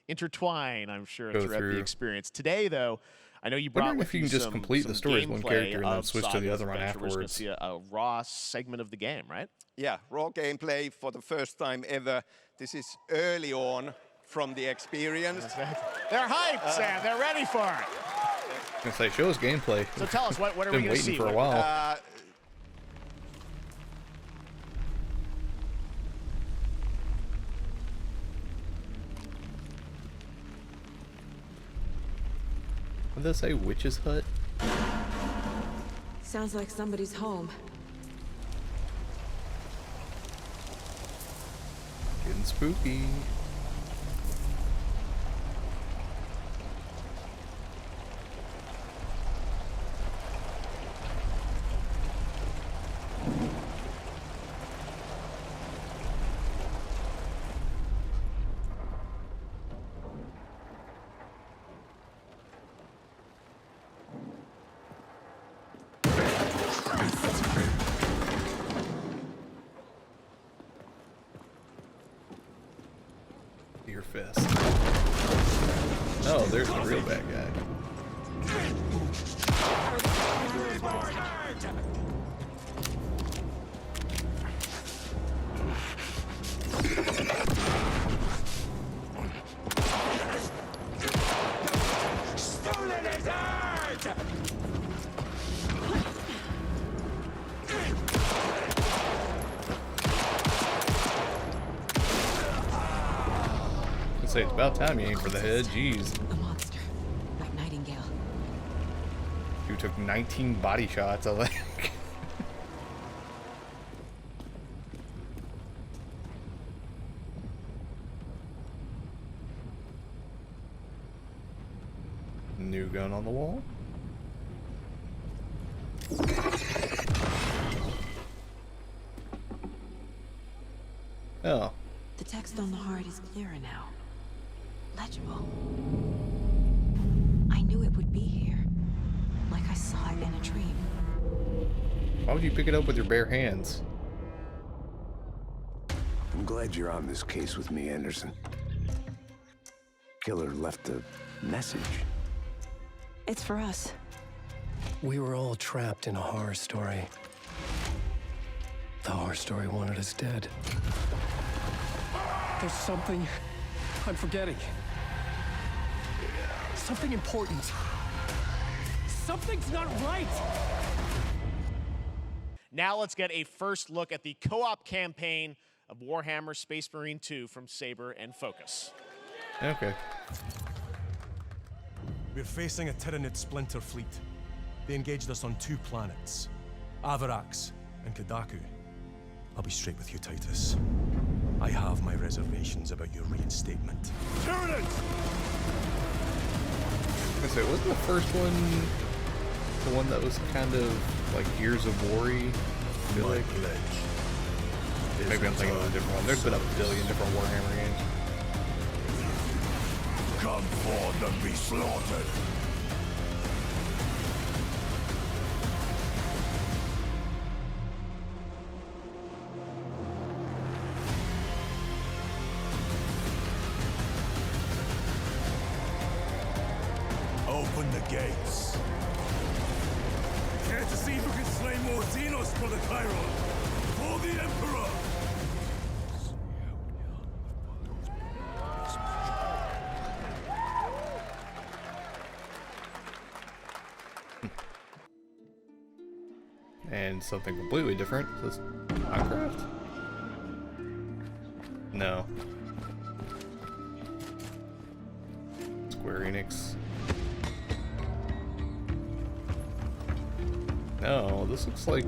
[SPEAKER 3] intertwine, I'm sure,
[SPEAKER 1] go
[SPEAKER 3] throughout
[SPEAKER 1] through.
[SPEAKER 3] the experience. Today, though, I know you brought with
[SPEAKER 1] if you can just complete the story as one character and then switch to the other one afterwards.
[SPEAKER 3] We're going to see a raw segment of the game, right?
[SPEAKER 4] Yeah, raw gameplay for the first time ever. This is early on from the experience.
[SPEAKER 3] They're hyped, Sam. They're ready for it.
[SPEAKER 1] I was going to say, show us gameplay.
[SPEAKER 3] So tell us, what are we going to see?
[SPEAKER 1] Been waiting for a while. Did they say witch's hut?
[SPEAKER 10] Sounds like somebody's home.
[SPEAKER 1] Getting spooky. Your fist. Oh, there's the real bad guy.
[SPEAKER 14] Stolen his heart!
[SPEAKER 1] Say it's about time you aim for the head. Jeez.
[SPEAKER 10] A monster, like Nightingale.
[SPEAKER 1] You took 19 body shots. I like. New gun on the wall. Oh.
[SPEAKER 10] The text on the heart is clearer now. Legible. I knew it would be here, like I saw it in a dream.
[SPEAKER 1] Why would you pick it up with your bare hands?
[SPEAKER 5] I'm glad you're on this case with me, Anderson. Killer left a message.
[SPEAKER 10] It's for us.
[SPEAKER 6] We were all trapped in a horror story. The horror story wanted us dead. There's something I'm forgetting. Something important. Something's not right!
[SPEAKER 3] Now let's get a first look at the co-op campaign of Warhammer Space Marine 2 from Saber and Focus.
[SPEAKER 1] Okay.
[SPEAKER 8] We're facing a Tyranid splinter fleet. They engaged us on 2 planets, Avarax and Kadaku. I'll be straight with you, Titus. I have my reservations about your reinstatement.
[SPEAKER 14] Tyranids!
[SPEAKER 1] I say, wasn't the first one the one that was kind of like Gears of War-y? I feel like. Maybe I'm thinking of a different one. There's been a billion different Warhammer games.
[SPEAKER 14] Come forth and be slaughtered. Open the gates. Care to see who can slay more Xenos for the Chiron? For the Emperor!
[SPEAKER 1] And something completely different. Is this Minecraft? No. Square Enix. No, this looks like,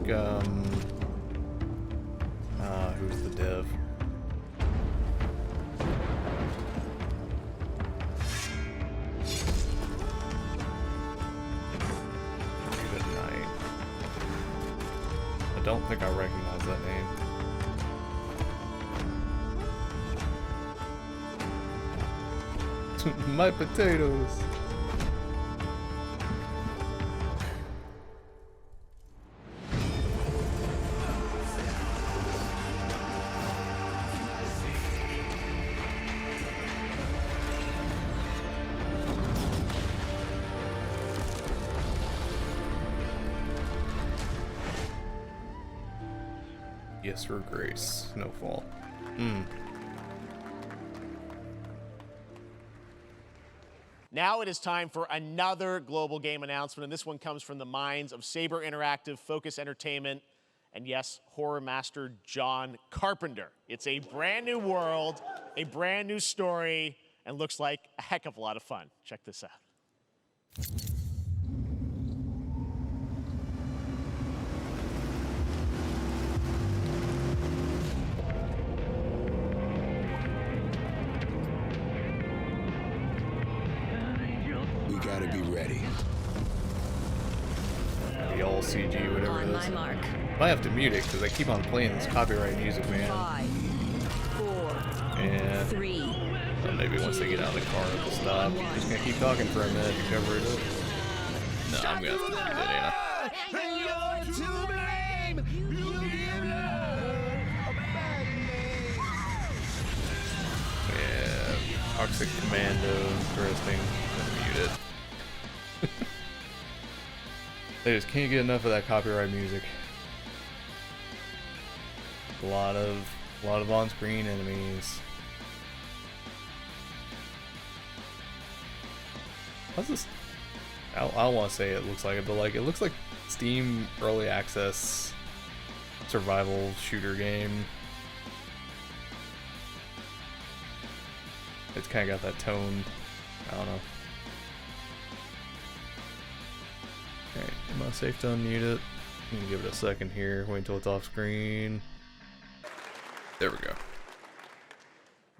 [SPEAKER 1] who's the dev? I don't think I recognize that name. My potatoes. Yes, for grace. Snowfall.
[SPEAKER 3] Now it is time for another global game announcement, and this one comes from the minds of Saber Interactive, Focus Entertainment, and yes, horror master John Carpenter. It's a brand new world, a brand new story, and looks like a heck of a lot of fun. Check this out.
[SPEAKER 14] Gotta be ready.
[SPEAKER 1] The all CG, whatever it is. Might have to mute it because I keep on playing this copyright music, man.
[SPEAKER 10] 5, 4,
[SPEAKER 1] and
[SPEAKER 10] 3.
[SPEAKER 1] Well, maybe once they get out of the car, it'll stop. I'm just gonna keep talking for a minute to cover it up. No, I'm gonna have to mute it, Anna.
[SPEAKER 14] You're to blame.
[SPEAKER 1] Yeah, Toxic Commando, interesting. I'm gonna mute it. They just can't get enough of that copyright music. A lot of on-screen enemies. What's this? I don't want to say it looks like it, but like it looks like Steam early access survival shooter game. It's kind of got that tone. I don't know. Alright, am I safe to unmute it? I'm gonna give it a second here, wait until it's off screen. There we go.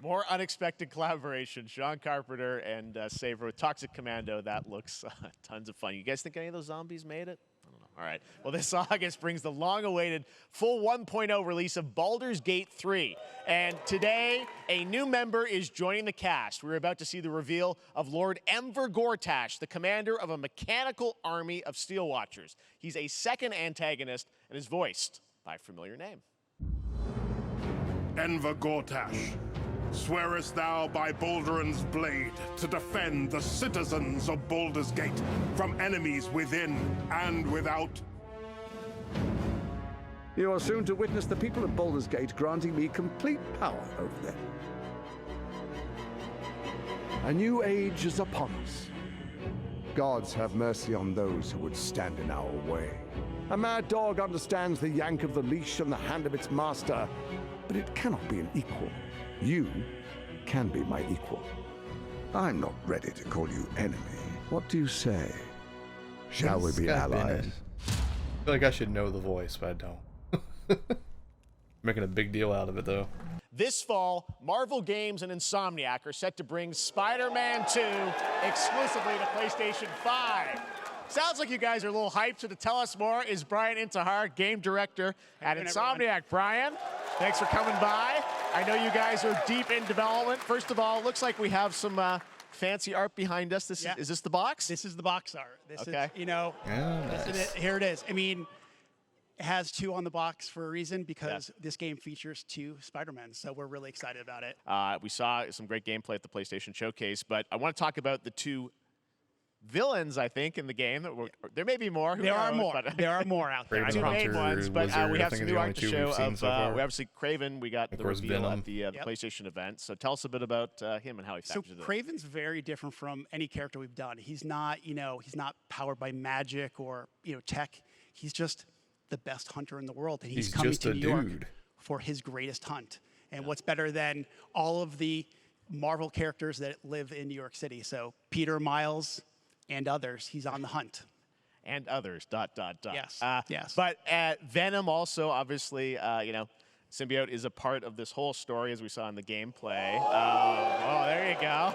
[SPEAKER 3] More unexpected collaboration. Sean Carpenter and Saber with Toxic Commando. That looks tons of fun. You guys think any of those zombies made it? I don't know. All right. Well, this August brings the long-awaited full 1.0 release of Baldur's Gate 3. And today, a new member is joining the cast. We're about to see the reveal of Lord Enver Gortash, the commander of a mechanical army of Steel Watchers. He's a second antagonist and is voiced by a familiar name.
[SPEAKER 9] Enver Gortash, swearest thou by Balduran's blade to defend the citizens of Baldur's Gate from enemies within and without?
[SPEAKER 12] You are soon to witness the people of Baldur's Gate granting me complete power over them. A new age is upon us. Gods have mercy on those who would stand in our way. A mad dog understands the yank of the leash and the hand of its master, but it cannot be an equal. You can be my equal. I'm not ready to call you enemy. What do you say? Shall we be allies?
[SPEAKER 1] I feel like I should know the voice, but I don't. Making a big deal out of it, though.
[SPEAKER 3] This fall, Marvel Games and Insomniac are set to bring Spider-Man 2 exclusively to PlayStation 5. Sounds like you guys are a little hyped, so to tell us more is Brian Intihar, game director at Insomniac. Brian, thanks for coming by. I know you guys are deep in development. First of all, it looks like we have some fancy art behind us. Is this the box?
[SPEAKER 13] This is the box art. This
[SPEAKER 3] Okay.
[SPEAKER 13] is, you know,
[SPEAKER 1] nice.
[SPEAKER 13] this is it. Here it is. I mean, it has 2 on the box for a reason, because this game features 2 Spider-Men, so we're really excited about it.
[SPEAKER 3] We saw some great gameplay at the PlayStation Showcase, but I want to talk about the 2 villains, I think, in the game. There may be more.
[SPEAKER 13] There are more. There are more out there.
[SPEAKER 3] 2 main ones, but we have some new art to show of, we obviously, Craven, we got the reveal
[SPEAKER 1] Venom.
[SPEAKER 3] at the PlayStation event. So tell us a bit about him and how he factors in.
[SPEAKER 13] Craven's very different from any character we've done. He's not, you know, he's not powered by magic or, you know, tech. He's just the best hunter in the world, and he's coming
[SPEAKER 1] just
[SPEAKER 13] to
[SPEAKER 1] a
[SPEAKER 13] New York
[SPEAKER 1] dude.
[SPEAKER 13] for his greatest hunt. And what's better than all of the Marvel characters that live in New York City? So Peter, Miles, and others, he's on the hunt.
[SPEAKER 3] And others, ...
[SPEAKER 13] Yes, yes.
[SPEAKER 3] But Venom also, obviously, you know, symbiote is a part of this whole story, as we saw in the gameplay. Oh, there you go.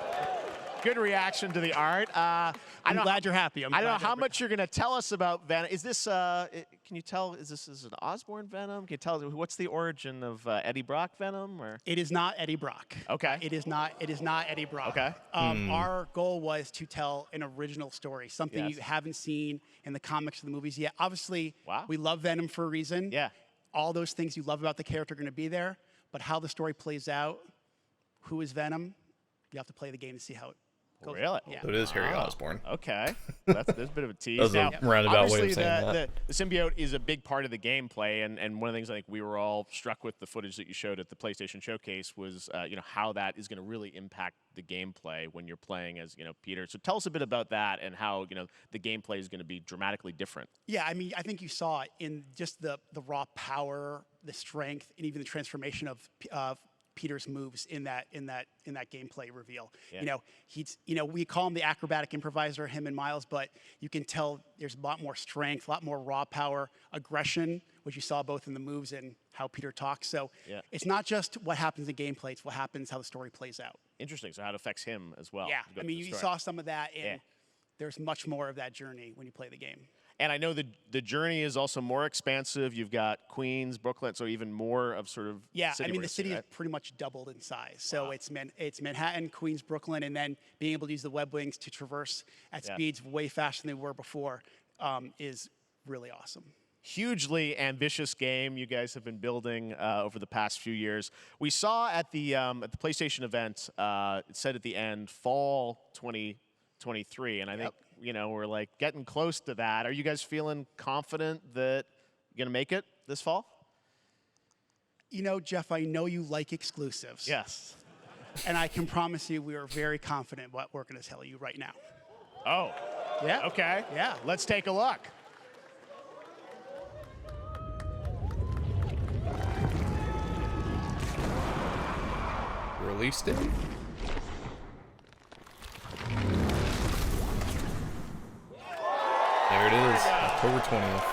[SPEAKER 3] Good reaction to the art. I'm
[SPEAKER 13] glad you're happy.
[SPEAKER 3] I don't know how much you're going to tell us about Venom. Is this, can you tell, is an Osborn Venom? Can you tell, what's the origin of Eddie Brock Venom? Or?
[SPEAKER 13] It is not Eddie Brock.
[SPEAKER 3] Okay.
[SPEAKER 13] It is not Eddie Brock.
[SPEAKER 3] Okay.
[SPEAKER 13] Our goal was to tell an original story, something you haven't seen in the comics or the movies yet. Obviously, we love Venom for a reason.
[SPEAKER 3] Yeah.
[SPEAKER 13] All those things you love about the character are going to be there, but how the story plays out, who is Venom, you have to play the game to see how it goes.
[SPEAKER 3] Really?
[SPEAKER 13] Yeah.
[SPEAKER 1] So it is Harry Osborn.
[SPEAKER 3] Okay. There's a bit of a tease.
[SPEAKER 1] That was a roundabout way of saying
[SPEAKER 3] that. The symbiote is a big part of the gameplay, and one of the things I think we were all struck with the footage that you showed at the PlayStation Showcase was, you know, how that is going to really impact the gameplay when you're playing as, you know, Peter. So tell us a bit about that and how, you know, the gameplay is going to be dramatically different.
[SPEAKER 13] Yeah, I mean, I think you saw it in just the raw power, the strength, and even the transformation of Peter's moves in that gameplay reveal.
[SPEAKER 3] Yeah.
[SPEAKER 13] You know, we call him the acrobatic improviser, him and Miles, but you can tell there's a lot more strength, a lot more raw power, aggression, which you saw both in the moves and how Peter talks. So it's not just what happens in gameplay, it's what happens, how the story plays out.
[SPEAKER 3] Interesting. So how it affects him as well.
[SPEAKER 13] Yeah, I mean, you saw some of that, and there's much more of that journey when you play the game.
[SPEAKER 3] And I know the journey is also more expansive. You've got Queens, Brooklyn, so even more of sort of
[SPEAKER 13] I mean, the city is pretty much doubled in size. So it's Manhattan, Queens, Brooklyn, and then being able to use the web wings to traverse at speeds way faster than they were before is really awesome.
[SPEAKER 3] Hugely ambitious game you guys have been building over the past few years. We saw at the PlayStation event, it said at the end, fall 2023, and I think, you know, we're like getting close to that. Are you guys feeling confident that you're going to make it this fall?
[SPEAKER 13] You know, Jeff, I know you like exclusives.
[SPEAKER 3] Yes.
[SPEAKER 13] And I can promise you we are very confident what we're going to tell you right now.
[SPEAKER 3] Oh.
[SPEAKER 13] Yeah.
[SPEAKER 3] Okay.
[SPEAKER 13] Yeah.
[SPEAKER 3] Let's take a look.
[SPEAKER 1] Release date? There it is, October 20th.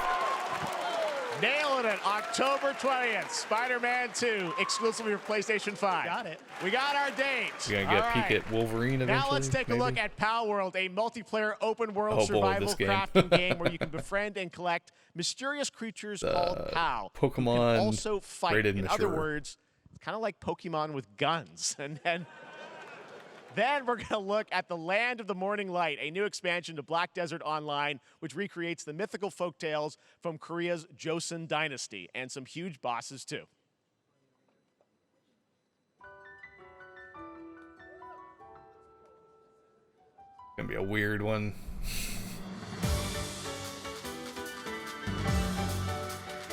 [SPEAKER 3] Nailing it, October 20th, Spider-Man 2, exclusively for PlayStation 5.
[SPEAKER 13] Got it.
[SPEAKER 3] We got our date.
[SPEAKER 1] We're gonna get a peek at Wolverine eventually.
[SPEAKER 3] Now let's take a look at Pal World, a multiplayer open-world survival
[SPEAKER 1] this game.
[SPEAKER 3] crafting game where you can befriend and collect mysterious creatures called Pal.
[SPEAKER 1] Pokemon
[SPEAKER 3] who can also fight.
[SPEAKER 1] rated
[SPEAKER 3] In
[SPEAKER 1] mature.
[SPEAKER 3] other words, it's kind of like Pokemon with guns. And then we're going to look at the Land of the Morning Light, a new expansion to Black Desert Online, which recreates the mythical folktales from Korea's Joseon dynasty, and some huge bosses, too.
[SPEAKER 1] Gonna be a weird one.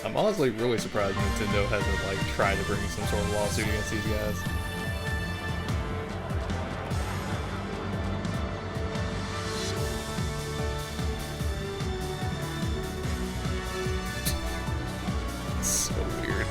[SPEAKER 1] I'm honestly really surprised Nintendo hasn't like tried to bring some sort of lawsuit against these guys. So weird.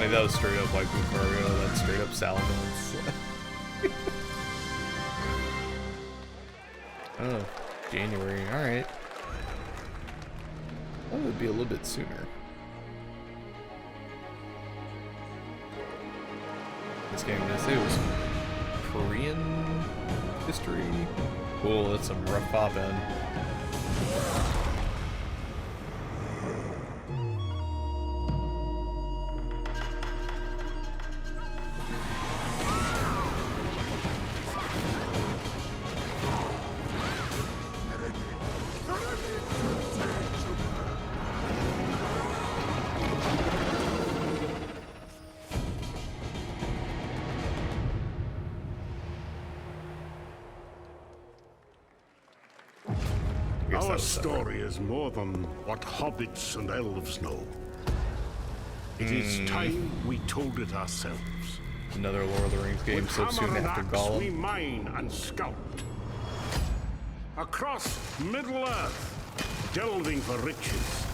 [SPEAKER 1] Like, that was straight up like Lucario, that's straight up Salamence. Oh, January, alright. That would be a little bit sooner. This game, it was Korean history. Cool, that's some rough pop-in.
[SPEAKER 9] Our story is more than what hobbits and elves know. It is time we told it ourselves.
[SPEAKER 1] Another Lord of the Rings game so soon after Gollum.
[SPEAKER 9] We mine and scout. Across Middle-earth, delving for riches.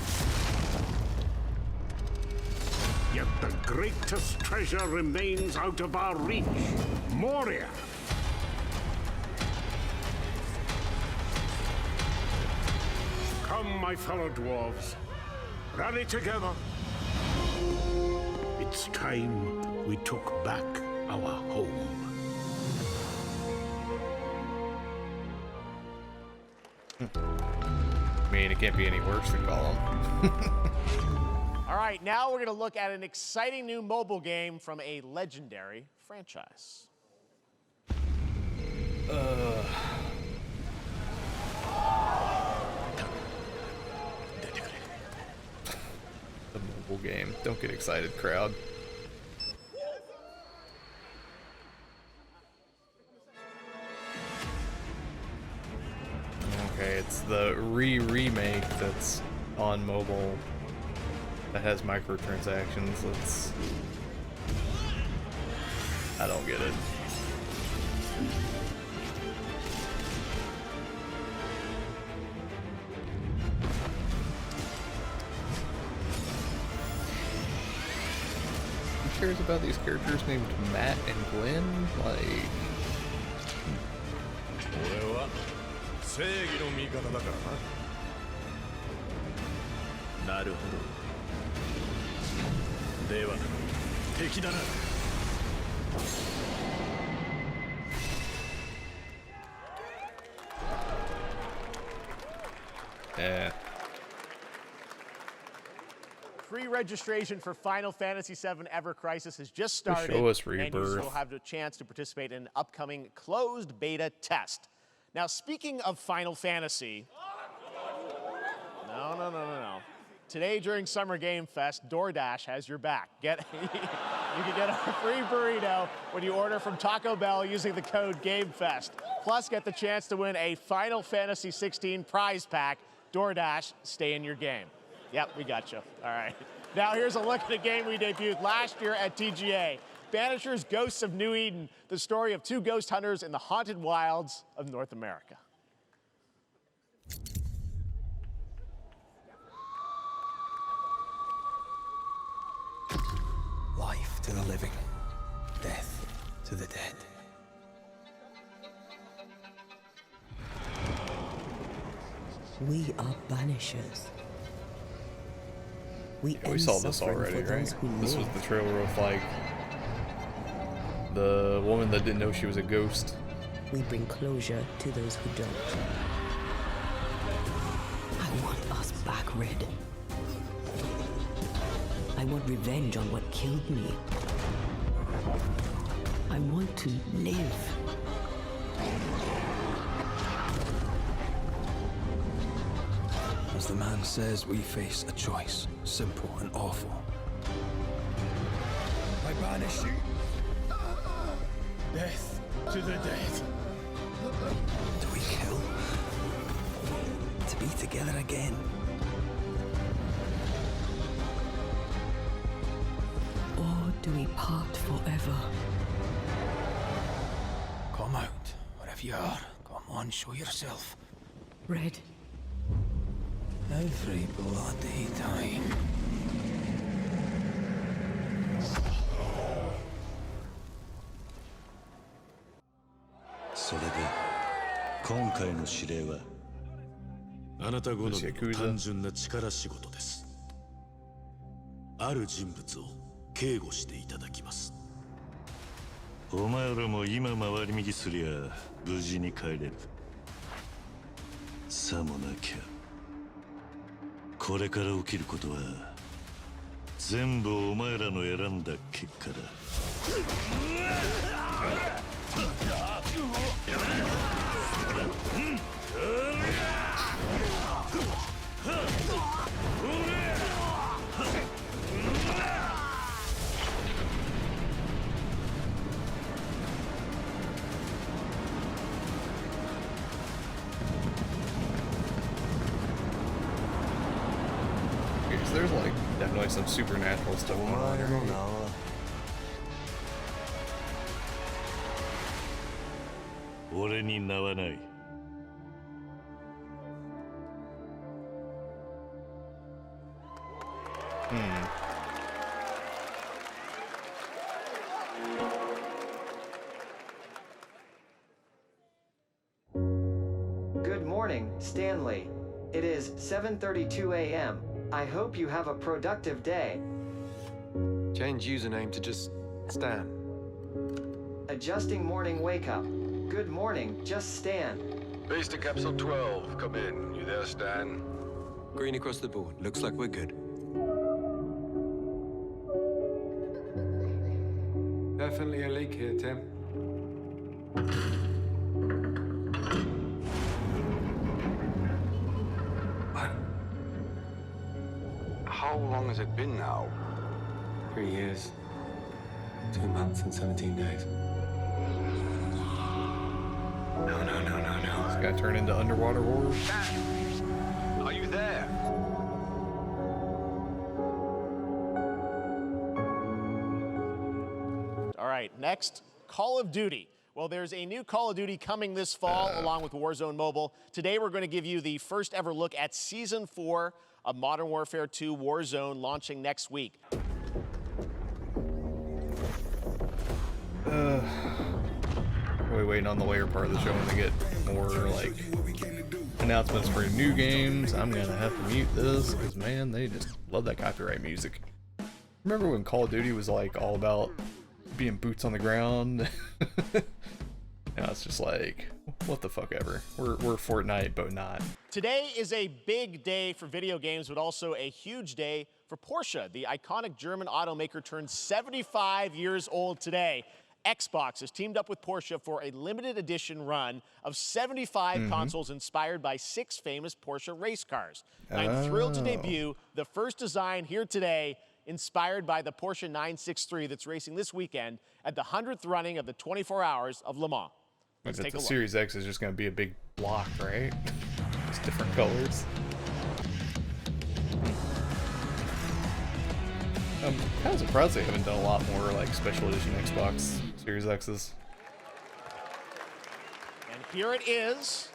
[SPEAKER 9] Yet the greatest treasure remains out of our reach. Moria. Come, my fellow dwarves. Rally together. It's time we took back our home.
[SPEAKER 1] I mean, it can't be any worse than Gollum.
[SPEAKER 3] All right, now we're going to look at an exciting new mobile game from a legendary franchise.
[SPEAKER 1] The mobile game. Don't get excited, crowd. Okay, it's the remake that's on mobile that has microtransactions. I don't get it. Who cares about these characters named Matt and Glenn? Like...
[SPEAKER 14] 俺は正義の味方だからな。なるほど。では敵だな。
[SPEAKER 3] Pre-registration for Final Fantasy VII Ever Crisis has just started,
[SPEAKER 1] Show us
[SPEAKER 3] and
[SPEAKER 1] Rebirth.
[SPEAKER 3] you will have a chance to participate in an upcoming closed beta test. Now, speaking of Final Fantasy, no. Today during Summer Game Fest, DoorDash has your back. You can get a free burrito when you order from Taco Bell using the code GameFest. Plus, get the chance to win a Final Fantasy 16 prize pack. DoorDash, stay in your game. Yep, we got you. All right. Now here's a look at a game we debuted last year at TGA. Banishers Ghosts of New Eden, the story of two ghost hunters in the haunted wilds of North America.
[SPEAKER 6] Life to the living, death to the dead.
[SPEAKER 16] We are banishers.
[SPEAKER 1] We saw this already, right? This was the trailer of, like, the woman that didn't know she was a ghost.
[SPEAKER 16] We bring closure to those who don't. I want us back, Red. I want revenge on what killed me. I want to live.
[SPEAKER 6] As the man says, we face a choice, simple and awful.
[SPEAKER 14] I banish you. Death to the dead.
[SPEAKER 6] Do we kill? To be together again?
[SPEAKER 16] Or do we part forever?
[SPEAKER 6] Come out, wherever you are. Come on, show yourself.
[SPEAKER 16] Red.
[SPEAKER 6] Every bloody time.
[SPEAKER 14] それで今回の指令はあなた好みの単純な力仕事です。ある人物を警護していただきます。お前らも今回り右すりゃ無事に帰れる。さもなきゃこれから起きることは全部お前らの選んだ結果だ。
[SPEAKER 1] Okay, so there's like definitely some supernatural stuff going on here.
[SPEAKER 15] Good morning, Stanley. It is 7:32 a.m. I hope you have a productive day.
[SPEAKER 17] Change username to just Stan.
[SPEAKER 15] Adjusting morning wake up. Good morning, just Stan.
[SPEAKER 14] Base to Capsule 12. Come in. You there, Stan? Green across the board. Looks like we're good. Definitely a leak here, Tim. How long has it been now? 3 years. 2 months and 17 days. No.
[SPEAKER 1] It's gonna turn into underwater horror.
[SPEAKER 14] Are you there?
[SPEAKER 3] All right, next, Call of Duty. Well, there's a new Call of Duty coming this fall along with Warzone Mobile. Today, we're going to give you the first ever look at Season 4 of Modern Warfare 2 Warzone, launching next week.
[SPEAKER 1] We're waiting on the later part of the show when they get more like announcements for new games. I'm gonna have to mute this because man, they just love that copyright music. Remember when Call of Duty was like all about being boots on the ground? Now it's just like, what the fuck ever. We're Fortnite, but not.
[SPEAKER 3] Today is a big day for video games, but also a huge day for Porsche. The iconic German automaker turned 75 years old today. Xbox has teamed up with Porsche for a limited edition run of 75 consoles inspired by 6 famous Porsche race cars. I'm thrilled to debut the first design here today, inspired by the Porsche 963 that's racing this weekend at the 100th running of the 24 Hours of Le Mans. Let's take a
[SPEAKER 1] the
[SPEAKER 3] look.
[SPEAKER 1] Series X is just going to be a big block, right? Just different colors. I'm kind of surprised they haven't done a lot more like special edition Xbox Series X's.
[SPEAKER 3] And here it is,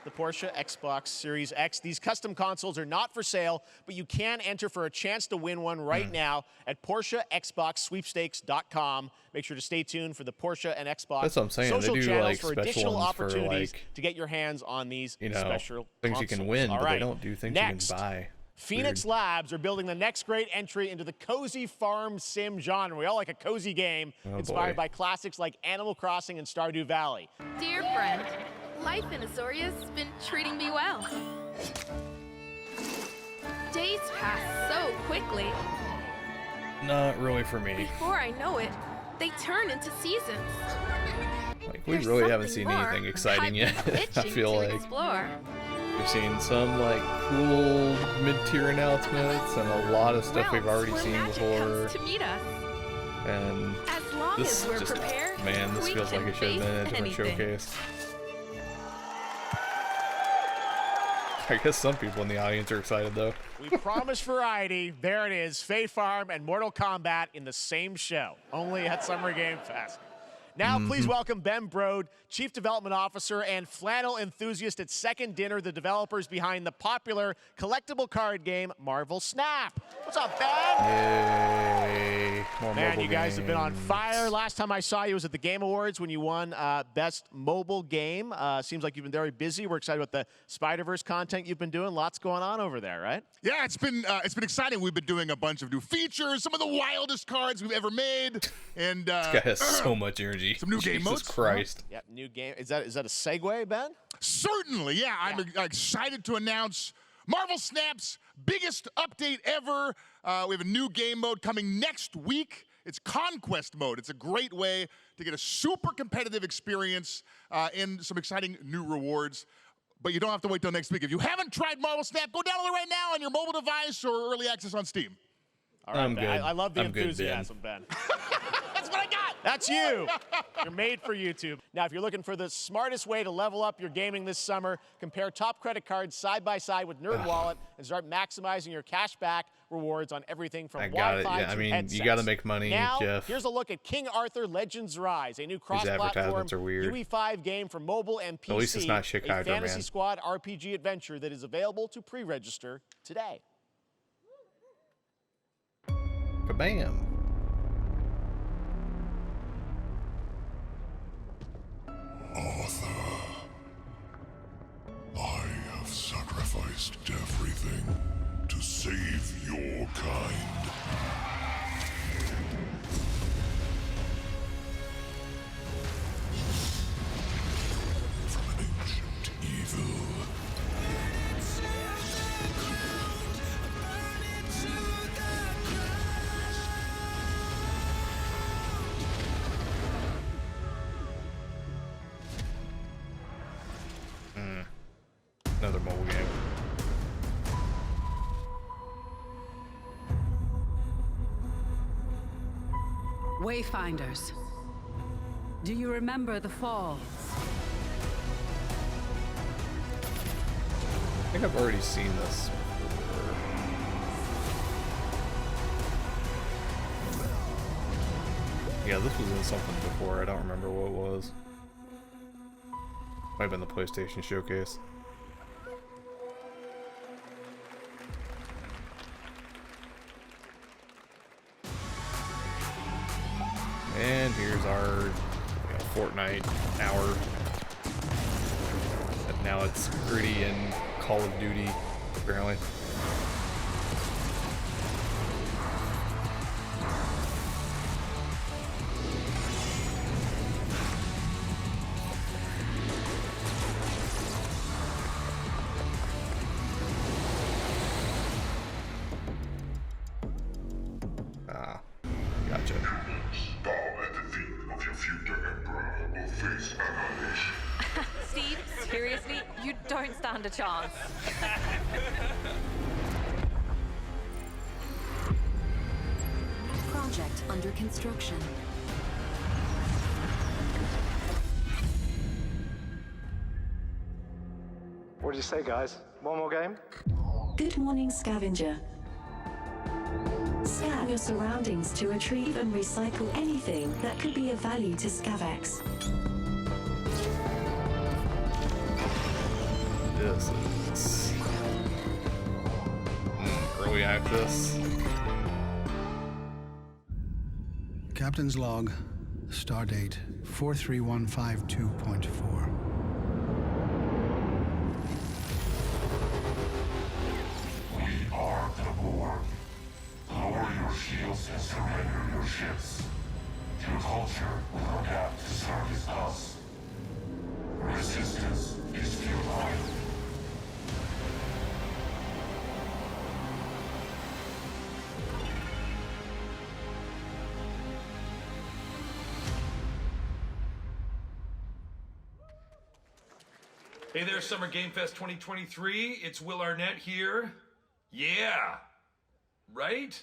[SPEAKER 3] the Porsche Xbox Series X. These custom consoles are not for sale, but you can enter for a chance to win one right now at PorscheXboxSweepstakes.com. Make sure to stay tuned for the Porsche and Xbox
[SPEAKER 1] That's what I'm saying.
[SPEAKER 3] social
[SPEAKER 1] They do
[SPEAKER 3] channels
[SPEAKER 1] like
[SPEAKER 3] for
[SPEAKER 1] special
[SPEAKER 3] additional
[SPEAKER 1] ones
[SPEAKER 3] opportunities
[SPEAKER 1] for like,
[SPEAKER 3] to get your hands on these special
[SPEAKER 1] things
[SPEAKER 3] consoles.
[SPEAKER 1] you can win,
[SPEAKER 3] All
[SPEAKER 1] but
[SPEAKER 3] right.
[SPEAKER 1] they don't do things
[SPEAKER 3] Next,
[SPEAKER 1] you can buy.
[SPEAKER 3] Phoenix Labs are building the next great entry into the cozy farm sim genre. We all like a cozy game inspired by classics like Animal Crossing and Stardew Valley.
[SPEAKER 23] Dear friend, life in Azoria's been treating me well. Days pass so quickly.
[SPEAKER 1] Not really for me.
[SPEAKER 23] Before I know it, they turn into seasons.
[SPEAKER 1] Like, we really haven't seen anything exciting yet. I feel like we've seen some like cool mid-tier announcements and a lot of stuff we've already seen before.
[SPEAKER 23] To meet us.
[SPEAKER 1] And
[SPEAKER 23] As long
[SPEAKER 1] this
[SPEAKER 23] as we're
[SPEAKER 1] just,
[SPEAKER 23] prepared,
[SPEAKER 1] man, this
[SPEAKER 23] we
[SPEAKER 1] feels like
[SPEAKER 23] can
[SPEAKER 1] it should have been a different
[SPEAKER 23] face anything.
[SPEAKER 1] showcase. I guess some people in the audience are excited though.
[SPEAKER 3] We promised variety. There it is, Fae Farm and Mortal Kombat in the same show, only at Summer Game Fest. Now, please welcome Ben Brode, Chief Development Officer and flannel enthusiast at Second Dinner, the developers behind the popular collectible card game Marvel Snap. What's up, Ben?
[SPEAKER 1] Yay. More
[SPEAKER 3] Man,
[SPEAKER 1] mobile
[SPEAKER 3] you guys have been on
[SPEAKER 1] games.
[SPEAKER 3] fire. Last time I saw you was at the Game Awards when you won Best Mobile Game. Seems like you've been very busy. We're excited about the Spider-Verse content you've been doing. Lots going on over there, right?
[SPEAKER 2] Yeah, it's been exciting. We've been doing a bunch of new features, some of the wildest cards we've ever made, and
[SPEAKER 1] This guy has so much energy.
[SPEAKER 2] some new game modes.
[SPEAKER 1] Jesus Christ.
[SPEAKER 3] Yep, new game. Is that a segue, Ben?
[SPEAKER 2] Certainly, yeah. I'm excited to announce Marvel Snap's biggest update ever. We have a new game mode coming next week. It's Conquest mode. It's a great way to get a super competitive experience and some exciting new rewards. But you don't have to wait till next week. If you haven't tried Marvel Snap, go download it right now on your mobile device or early access on Steam.
[SPEAKER 3] All right,
[SPEAKER 1] I'm
[SPEAKER 3] Ben.
[SPEAKER 1] good.
[SPEAKER 3] I love the
[SPEAKER 1] I'm good,
[SPEAKER 3] enthusiasm, Ben.
[SPEAKER 2] That's what I got.
[SPEAKER 3] That's you. You're made for YouTube. Now, if you're looking for the smartest way to level up your gaming this summer, compare top credit cards side by side with NerdWallet and start maximizing your cash back rewards on everything from Wi-Fi to
[SPEAKER 1] I mean,
[SPEAKER 3] headsets.
[SPEAKER 1] you got to make money,
[SPEAKER 3] now,
[SPEAKER 1] Jeff.
[SPEAKER 3] here's a look at King Arthur Legends Rise, a new
[SPEAKER 1] These advertisements are
[SPEAKER 3] cross-platform
[SPEAKER 1] weird.
[SPEAKER 3] UE5 game for mobile and PC.
[SPEAKER 1] At least it's not Chick
[SPEAKER 3] a
[SPEAKER 1] Hydra,
[SPEAKER 3] fantasy
[SPEAKER 1] man.
[SPEAKER 3] squad RPG adventure that is available to pre-register today.
[SPEAKER 1] Kabam.
[SPEAKER 9] Arthur, I have sacrificed everything to save your kind. From an ancient evil.
[SPEAKER 1] Another mobile game.
[SPEAKER 7] Wayfinders. Do you remember the fall?
[SPEAKER 1] I think I've already seen this. Yeah, this was in something before. I don't remember what it was. Might have been the PlayStation Showcase. And here's our Fortnite hour. But now it's gritty and Call of Duty, apparently. Ah, gotcha.
[SPEAKER 9] Bow at the feet of your future emperor or face annihilation.
[SPEAKER 18] Steve, seriously, you don't stand a chance.
[SPEAKER 10] Project under construction.
[SPEAKER 24] What did you say, guys? One more game?
[SPEAKER 25] Good morning, scavenger. Scan your surroundings to retrieve and recycle anything that could be of value to Scavax.
[SPEAKER 1] This is early access.
[SPEAKER 26] Captain's log, stardate 43152.4.
[SPEAKER 9] We are the Borg. Lower your shields and surrender your ships. Your culture will adapt to service us. Resistance is futile.
[SPEAKER 27] Hey there, Summer Game Fest 2023. It's Will Arnett here. Yeah, right?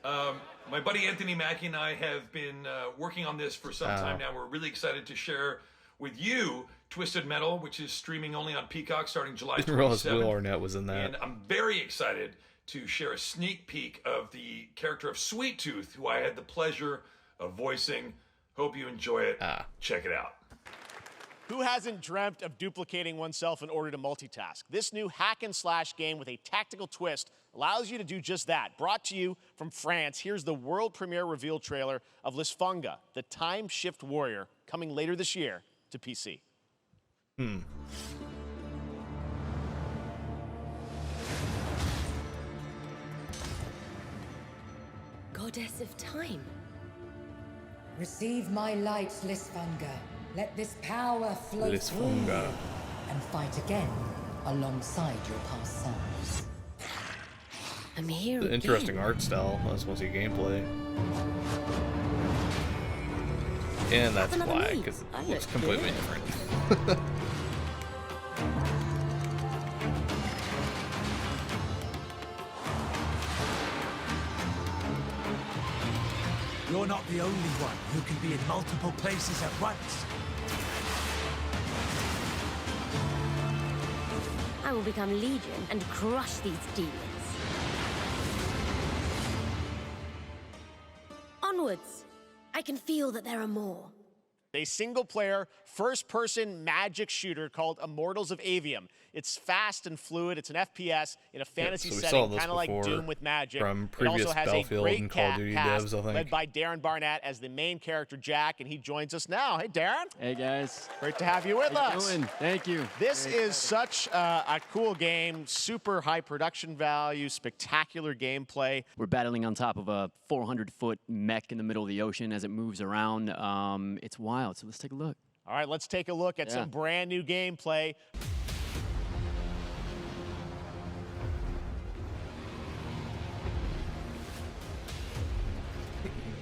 [SPEAKER 27] My buddy Anthony Mackie and I have been working on this for some time now. We're really excited to share with you Twisted Metal, which is streaming only on Peacock starting July 27th.
[SPEAKER 1] I didn't realize Will Arnett was in that.
[SPEAKER 27] And I'm very excited to share a sneak peek of the character of Sweet Tooth, who I had the pleasure of voicing Hope you enjoy it. Check it out.
[SPEAKER 3] Who hasn't dreamt of duplicating oneself in order to multitask? This new hack and slash game with a tactical twist allows you to do just that. Brought to you from France, here's the world premiere reveal trailer of Lisfunga, the time shift warrior, coming later this year to PC.
[SPEAKER 4] Goddess of time.
[SPEAKER 5] Receive my light, Lisfunga. Let this power flow through you and fight again alongside your past selves.
[SPEAKER 4] I'm here.
[SPEAKER 1] It's an interesting art style. I just want to see gameplay. And that's why, because it looks completely different.
[SPEAKER 11] You're not the only one who can be in multiple places at once.
[SPEAKER 4] I will become Legion and crush these demons. Onwards! I can feel that there are more.
[SPEAKER 3] A single-player, first-person magic shooter called Immortals of Avium. It's fast and fluid. It's an FPS in a fantasy setting, kind of like Doom with magic.
[SPEAKER 1] From
[SPEAKER 3] It
[SPEAKER 1] previous
[SPEAKER 3] also has
[SPEAKER 1] Battlefield
[SPEAKER 3] a
[SPEAKER 1] and
[SPEAKER 3] great
[SPEAKER 1] Call of Duty
[SPEAKER 3] cast
[SPEAKER 1] devs, I think.
[SPEAKER 3] led by Darren Barnett as the main character Jack, and he joins us now. Hey, Darren.
[SPEAKER 19] Hey, guys.
[SPEAKER 3] Great to have you with
[SPEAKER 19] How you
[SPEAKER 3] us.
[SPEAKER 19] doing? Thank you.
[SPEAKER 3] This is such a cool game, super high production value, spectacular gameplay.
[SPEAKER 19] We're battling on top of a 400-foot mech in the middle of the ocean as it moves around. It's wild, so let's take a look.
[SPEAKER 3] All right, let's take a look at some brand new gameplay.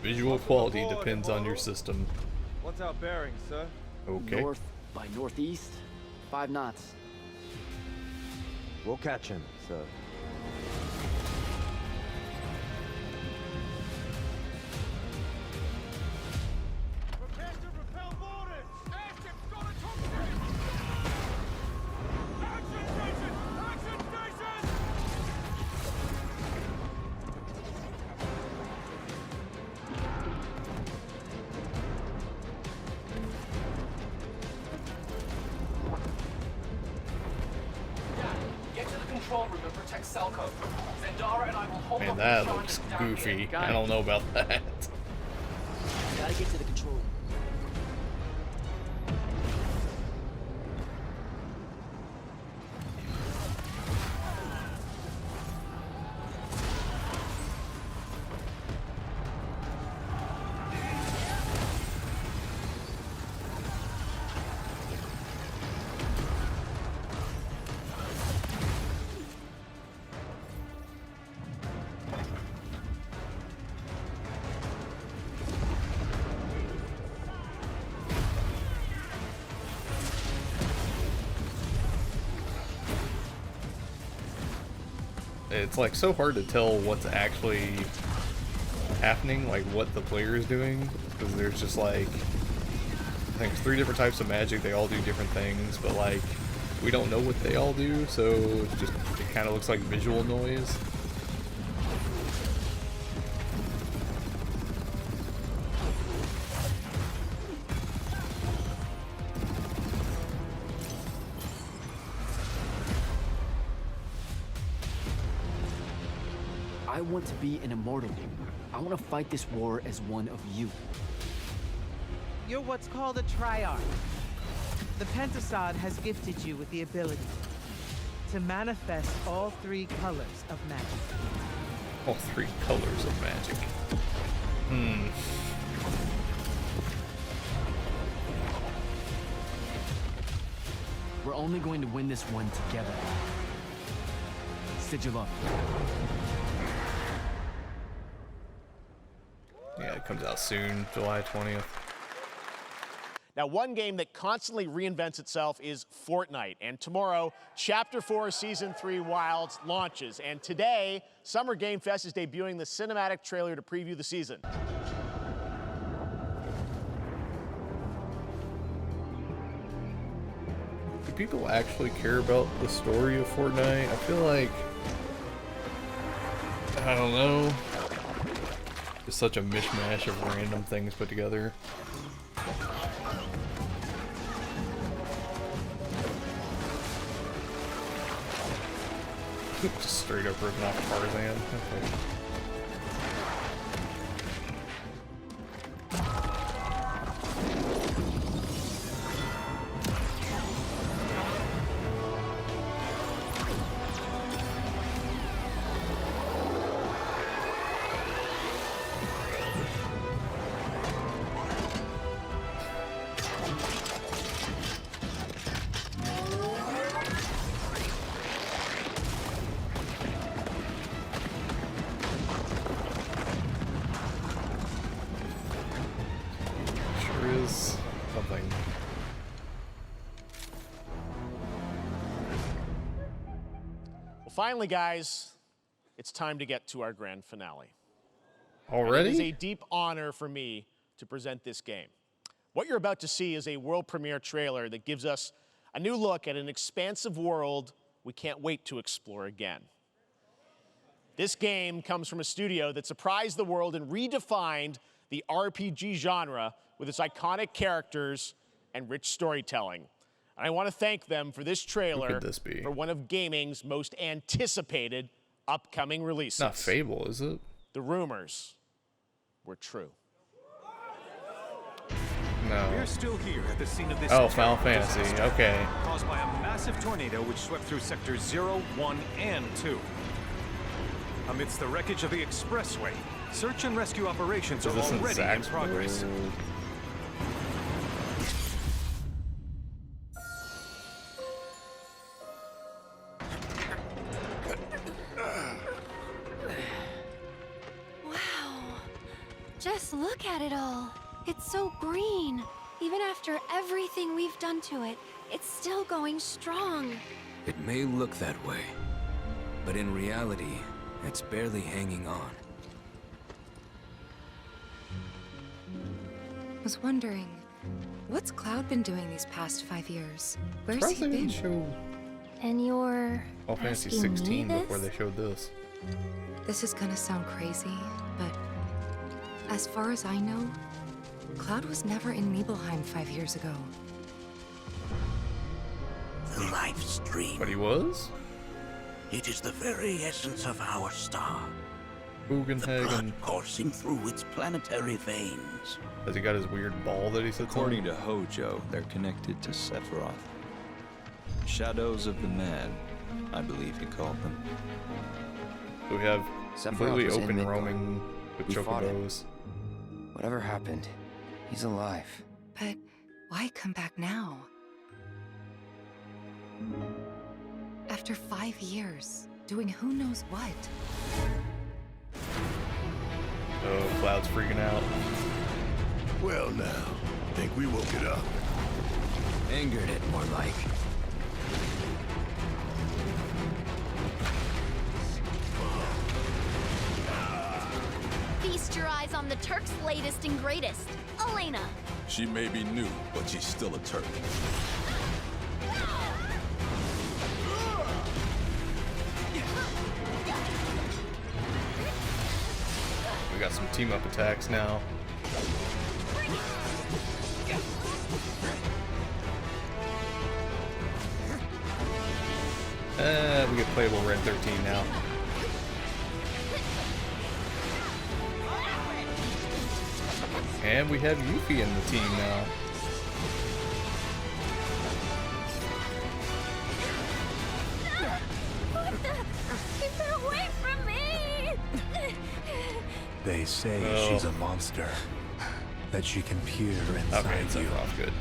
[SPEAKER 1] Visual quality depends on your system.
[SPEAKER 20] What's our bearing, sir?
[SPEAKER 1] Okay.
[SPEAKER 19] North by northeast, 5 knots.
[SPEAKER 20] We'll catch him, sir.
[SPEAKER 1] Man, that looks goofy. I don't know about that.
[SPEAKER 19] Gotta get to the control room.
[SPEAKER 1] It's like so hard to tell what's actually happening, like what the player is doing, because there's just like, I think it's 3 different types of magic. They all do different things, but like we don't know what they all do, so it's just, it kind of looks like visual noise.
[SPEAKER 19] I want to be an immortal. I want to fight this war as one of you.
[SPEAKER 21] You're what's called a triarch. The Pentasod has gifted you with the ability to manifest all 3 colors of magic.
[SPEAKER 1] All 3 colors of magic.
[SPEAKER 19] We're only going to win this one together. Sigil up.
[SPEAKER 1] Yeah, it comes out soon, July 20th.
[SPEAKER 3] Now, one game that constantly reinvents itself is Fortnite. And tomorrow, Chapter 4 Season 3 Wilds launches. And today, Summer Game Fest is debuting the cinematic trailer to preview the season.
[SPEAKER 1] Do people actually care about the story of Fortnite? I feel like, I don't know, it's such a mishmash of random things put together. Just straight up ripping off Tarzan. Okay. Something.
[SPEAKER 3] Well, finally, guys, it's time to get to our grand finale.
[SPEAKER 1] Already?
[SPEAKER 3] And it is a deep honor for me to present this game. What you're about to see is a world premiere trailer that gives us a new look at an expansive world we can't wait to explore again. This game comes from a studio that surprised the world and redefined the RPG genre with its iconic characters and rich storytelling. And I want to thank them for this trailer.
[SPEAKER 1] Who could this be?
[SPEAKER 3] For one of gaming's most anticipated upcoming releases.
[SPEAKER 1] Not Fable, is it?
[SPEAKER 3] The rumors were true.
[SPEAKER 1] No.
[SPEAKER 11] We're still here at the scene of this
[SPEAKER 1] Final Fantasy. Okay.
[SPEAKER 11] Caused by a massive tornado which swept through sectors 0, 1, and 2. Amidst the wreckage of the expressway, search and rescue operations are already in progress.
[SPEAKER 6] Wow. Just look at it all. It's so green. Even after everything we've done to it, it's still going strong.
[SPEAKER 8] It may look that way, but in reality, it's barely hanging on.
[SPEAKER 10] I was wondering, what's Cloud been doing these past 5 years? Where's he been?
[SPEAKER 6] And you're
[SPEAKER 1] Final Fantasy
[SPEAKER 6] asking me
[SPEAKER 1] 16
[SPEAKER 6] this?
[SPEAKER 1] before they showed this.
[SPEAKER 10] This is gonna sound crazy, but as far as I know, Cloud was never in Nibelheim 5 years ago.
[SPEAKER 12] The life stream.
[SPEAKER 1] But he was?
[SPEAKER 12] It is the very essence of our star.
[SPEAKER 1] Bugenhagen.
[SPEAKER 12] The blood coursing through its planetary veins.
[SPEAKER 1] Has he got his weird ball that he sits
[SPEAKER 13] According
[SPEAKER 1] on?
[SPEAKER 13] to Hojo, they're connected to Sephiroth. Shadows of the Mad, I believe he called them.
[SPEAKER 1] So we have completely
[SPEAKER 16] was in
[SPEAKER 1] open
[SPEAKER 16] Midgard.
[SPEAKER 1] roaming with
[SPEAKER 16] We fought him.
[SPEAKER 1] chocobos.
[SPEAKER 16] Whatever happened, he's alive.
[SPEAKER 10] But why come back now? After 5 years, doing who knows what?
[SPEAKER 1] Oh, Cloud's freaking out.
[SPEAKER 9] Well now, think we woke it up.
[SPEAKER 8] Angered it, more like.
[SPEAKER 23] Feast your eyes on the Turk's latest and greatest, Elena.
[SPEAKER 17] She may be new, but she's still a Turk.
[SPEAKER 1] We got some team up attacks now. We get playable Red 13 now. And we have Yuffie in the team now.
[SPEAKER 23] What the? Keep her away from me!
[SPEAKER 22] They say she's a monster. That she can peer inside you.
[SPEAKER 1] Good.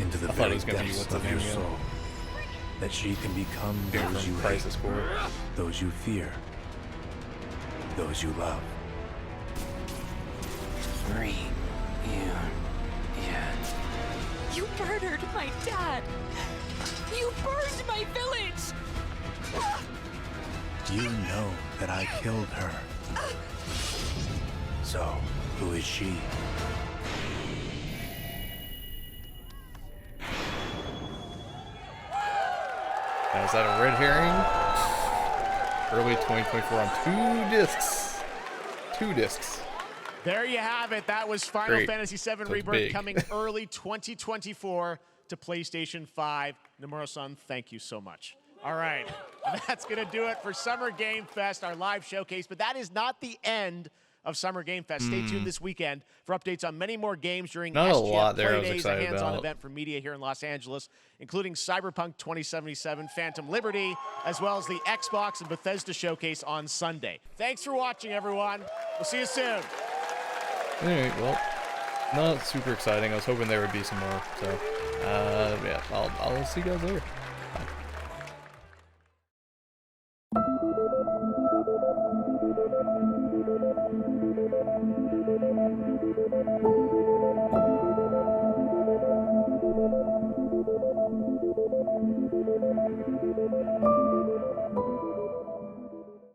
[SPEAKER 22] Into the
[SPEAKER 1] I thought
[SPEAKER 22] very
[SPEAKER 1] it was gonna be
[SPEAKER 22] depths
[SPEAKER 1] what's
[SPEAKER 22] of
[SPEAKER 1] the
[SPEAKER 22] your
[SPEAKER 1] name again?
[SPEAKER 22] soul. That she can become those you
[SPEAKER 1] Crisis
[SPEAKER 22] hate,
[SPEAKER 1] Core.
[SPEAKER 22] those you fear, those you love.
[SPEAKER 6] You murdered my dad! You burned my village!
[SPEAKER 22] You know that I killed her. So, who is she?
[SPEAKER 1] Now, is that a red herring? Early 2024 on 2 discs. 2 discs.
[SPEAKER 3] There you have it. That was Final
[SPEAKER 1] Great.
[SPEAKER 3] Fantasy VII
[SPEAKER 1] That's
[SPEAKER 3] Rebirth
[SPEAKER 1] big.
[SPEAKER 3] coming early 2024 to PlayStation 5. Nomura-san, thank you so much. All right, that's going to do it for Summer Game Fest, our live showcase. But that is not the end of Summer Game Fest. Stay tuned this weekend for updates on many more games during
[SPEAKER 1] Not a
[SPEAKER 3] SGF
[SPEAKER 1] lot there I
[SPEAKER 3] Play
[SPEAKER 1] was
[SPEAKER 3] Days, a
[SPEAKER 1] excited
[SPEAKER 3] hands-on
[SPEAKER 1] about.
[SPEAKER 3] event for media here in Los Angeles, including Cyberpunk 2077, Phantom Liberty, as well as the Xbox and Bethesda showcase on Sunday. Thanks for watching, everyone. We'll see you soon.
[SPEAKER 1] All right, well, not super exciting. I was hoping there would be some more. So, yeah, I'll see you guys later.